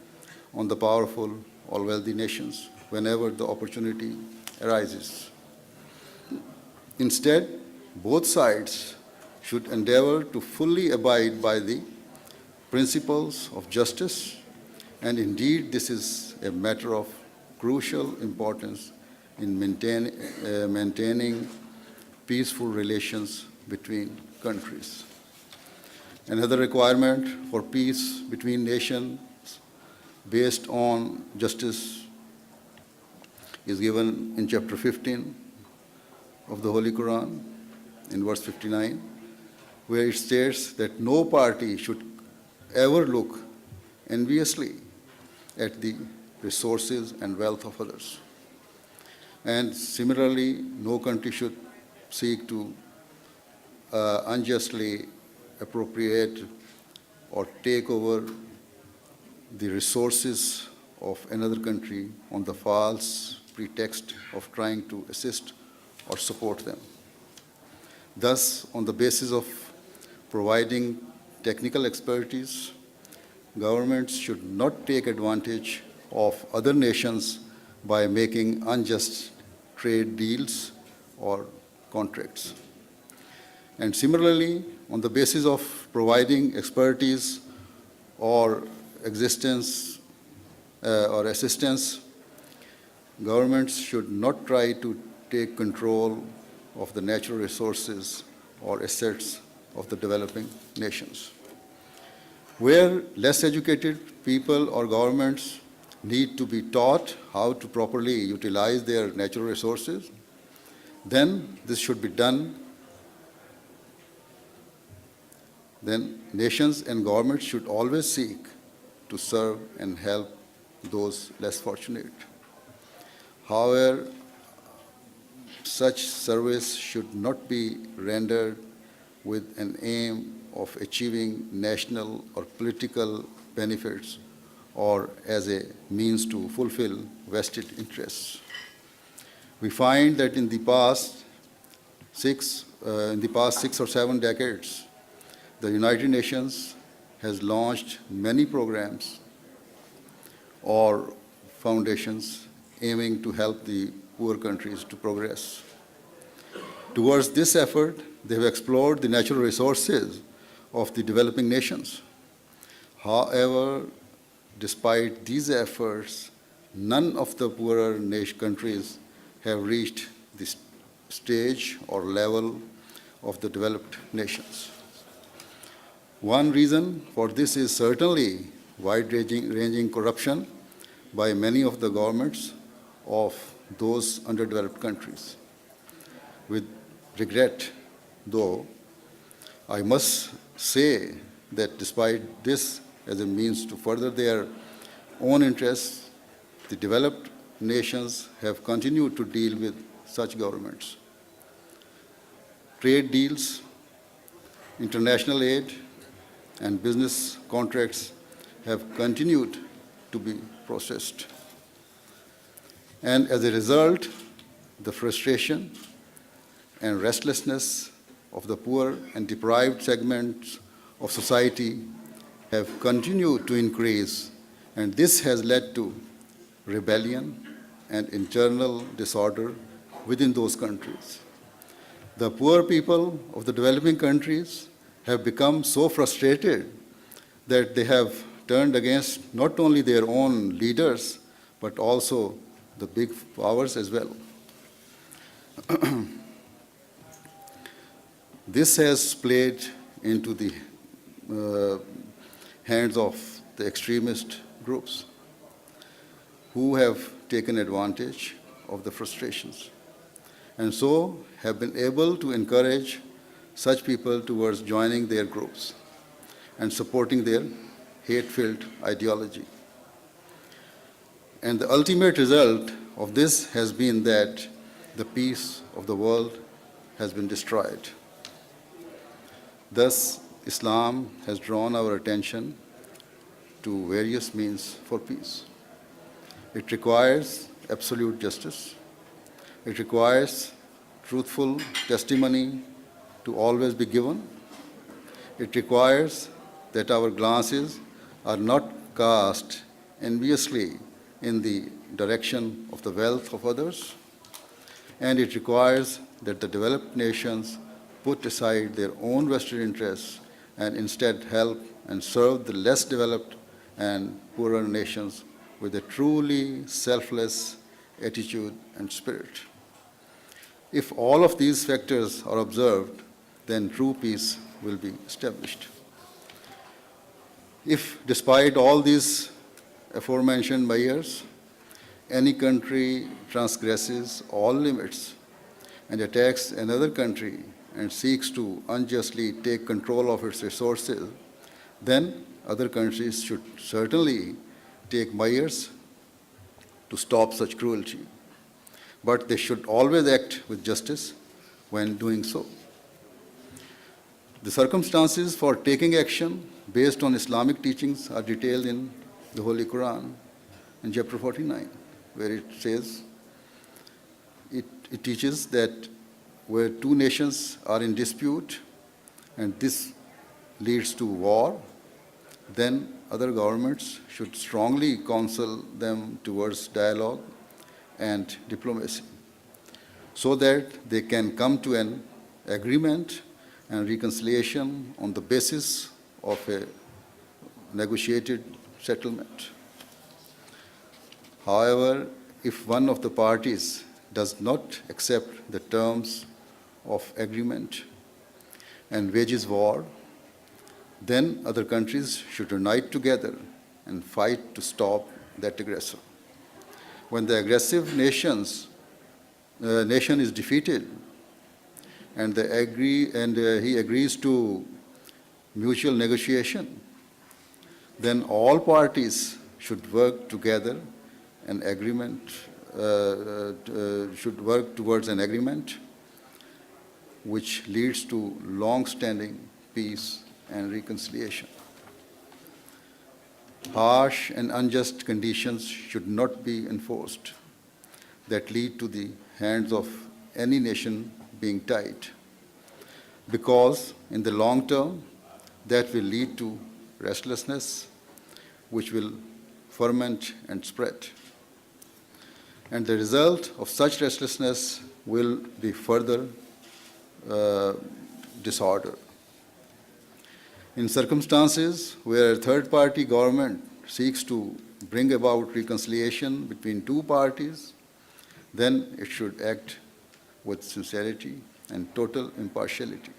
Speaker 12: on the powerful or wealthy nations whenever the opportunity arises. Instead, both sides should endeavor to fully abide by the principles of justice, and indeed this is a matter of crucial importance in maintaining peaceful relations between countries. Another requirement for peace between nations based on justice is given in chapter 15 of the Holy Quran, in verse 59, where it states that no party should ever look enviously at the resources and wealth of others. And similarly, no country should seek to unjustly appropriate or take over the resources of another country on the false pretext of trying to assist or support them. Thus, on the basis of providing technical expertise, governments should not take advantage of other nations by making unjust trade deals or contracts. And similarly, on the basis of providing expertise or assistance, governments should not try to take control of the natural resources or assets of the developing nations. Where less educated people or governments need to be taught how to properly utilize their natural resources, then this should be done. Then nations and governments should always seek to serve and help those less fortunate. However, such service should not be rendered with an aim of achieving national or political benefits or as a means to fulfill vested interests. We find that in the past 6 or 7 decades, the United Nations has launched many programs or foundations aiming to help the poor countries to progress. Towards this effort, they have explored the natural resources of the developing nations. However, despite these efforts, none of the poorer countries have reached this stage or level of the developed nations. One reason for this is certainly wide-ranging corruption by many of the governments of those underdeveloped countries. With regret, though, I must say that despite this as a means to further their own interests, the developed nations have continued to deal with such governments. Trade deals, international aid, and business contracts have continued to be processed. And as a result, the frustration and restlessness of the poor and deprived segments of society have continued to increase, and this has led to rebellion and internal disorder within those countries. The poor people of the developing countries have become so frustrated that they have turned against not only their own leaders, but also the big powers as well. This has played into the hands of the extremist groups who have taken advantage of the frustrations and so have been able to encourage such people towards joining their groups and supporting their hate-filled ideology. And the ultimate result of this has been that the peace of the world has been destroyed. Thus, Islam has drawn our attention to various means for peace. It requires absolute justice. It requires truthful testimony to always be given. It requires that our glances are not cast enviously in the direction of the wealth of others. And it requires that the developed nations put aside their own vested interests and instead help and serve the less developed and poorer nations with a truly selfless attitude and spirit. If all of these factors are observed, then true peace will be established. If, despite all these aforementioned measures, any country transgresses all limits and attacks another country and seeks to unjustly take control of its resources, then other countries should certainly take measures to stop such cruelty. But they should always act with justice when doing so. The circumstances for taking action based on Islamic teachings are detailed in the Holy Quran in chapter 49, where it says, it teaches that where two nations are in dispute and this leads to war, then other governments should strongly counsel them towards dialogue and diplomacy so that they can come to an agreement and reconciliation on the basis of a negotiated settlement. However, if one of the parties does not accept the terms of agreement and wages war, then other countries should unite together and fight to stop that aggressor. When the aggressive nation is defeated and he agrees to mutual negotiation, then all parties should work together an agreement, should work towards an agreement which leads to long-standing peace and reconciliation. Harsh and unjust conditions should not be enforced that lead to the hands of any nation being tied, because in the long term, that will lead to restlessness, which will ferment and spread. And the result of such restlessness will be further disorder. In circumstances where a third-party government seeks to bring about reconciliation between two parties, then it should act with sincerity and total impartiality.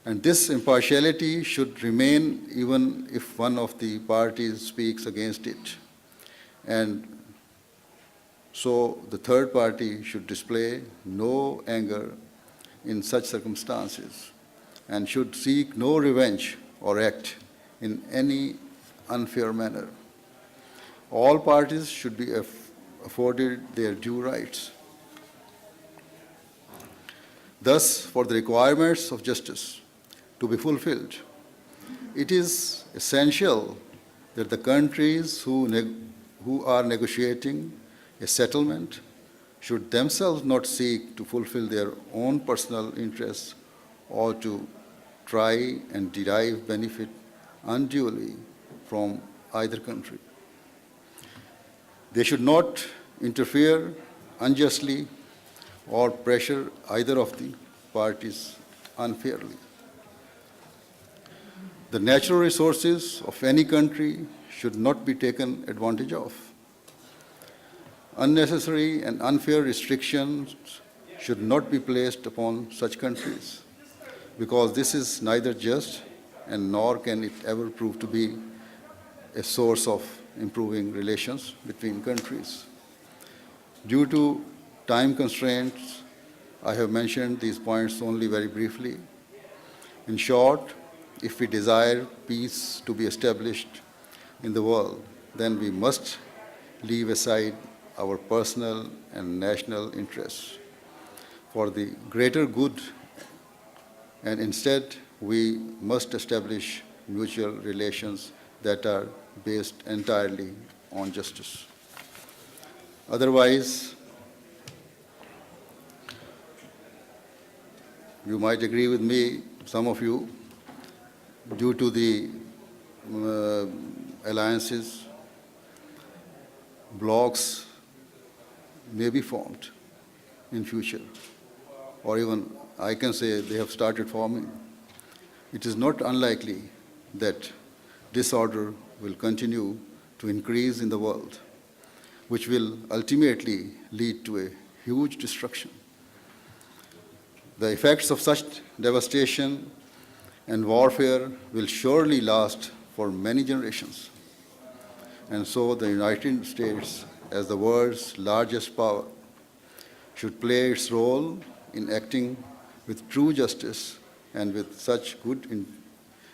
Speaker 12: And this impartiality should remain even if one of the parties speaks against it. And so the third party should display no anger in such circumstances and should seek no revenge or act in any unfair manner. All parties should be afforded their due rights. Thus, for the requirements of justice to be fulfilled, it is essential that the countries who are negotiating a settlement should themselves not seek to fulfill their own personal interests or to try and derive benefit unduly from either country. They should not interfere unjustly or pressure either of the parties unfairly. The natural resources of any country should not be taken advantage of. Unnecessary and unfair restrictions should not be placed upon such countries, because this is neither just and nor can it ever prove to be a source of improving relations between countries. Due to time constraints, I have mentioned these points only very briefly. In short, if we desire peace to be established in the world, then we must leave aside our personal and national interests for the greater good, and instead we must establish mutual relations that are based entirely on justice. Otherwise, you might agree with me, some of you, due to the alliances, blocs may be formed in future, or even I can say they have started forming. It is not unlikely that disorder will continue to increase in the world, which will ultimately lead to a huge destruction. The effects of such devastation and warfare will surely last for many generations. And so the United States, as the world's largest power, should play its role in acting with true justice and with such good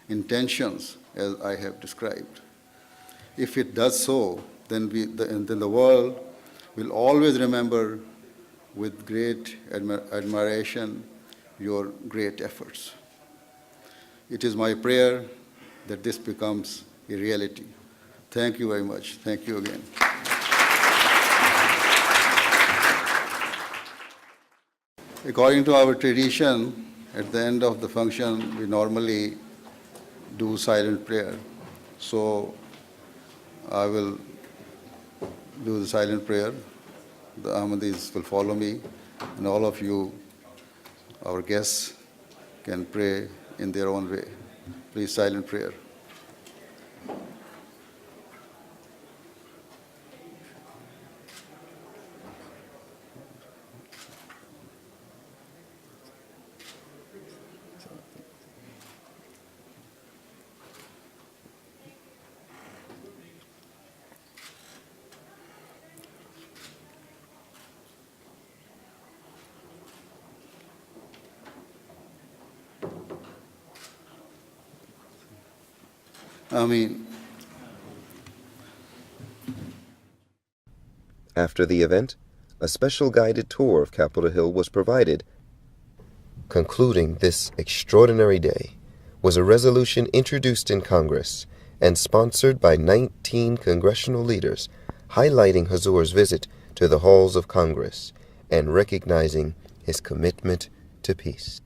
Speaker 12: intentions as I have described. If it does so, then the world will always remember with great admiration your great efforts. It is my prayer that this becomes a reality. Thank you very much. Thank you again. According to our tradition, at the end of the function, we normally do silent prayer. So I will do the silent prayer. The Ahmadis will follow me, and all of you, our guests, can pray in their own way. Please, silent prayer. Ameen.
Speaker 1: After the event, a special guided tour of Capitol Hill was provided. Concluding this extraordinary day was a resolution introduced in Congress and sponsored by 19 congressional leaders, highlighting Hazur's visit to the halls of Congress and recognizing his commitment to peace.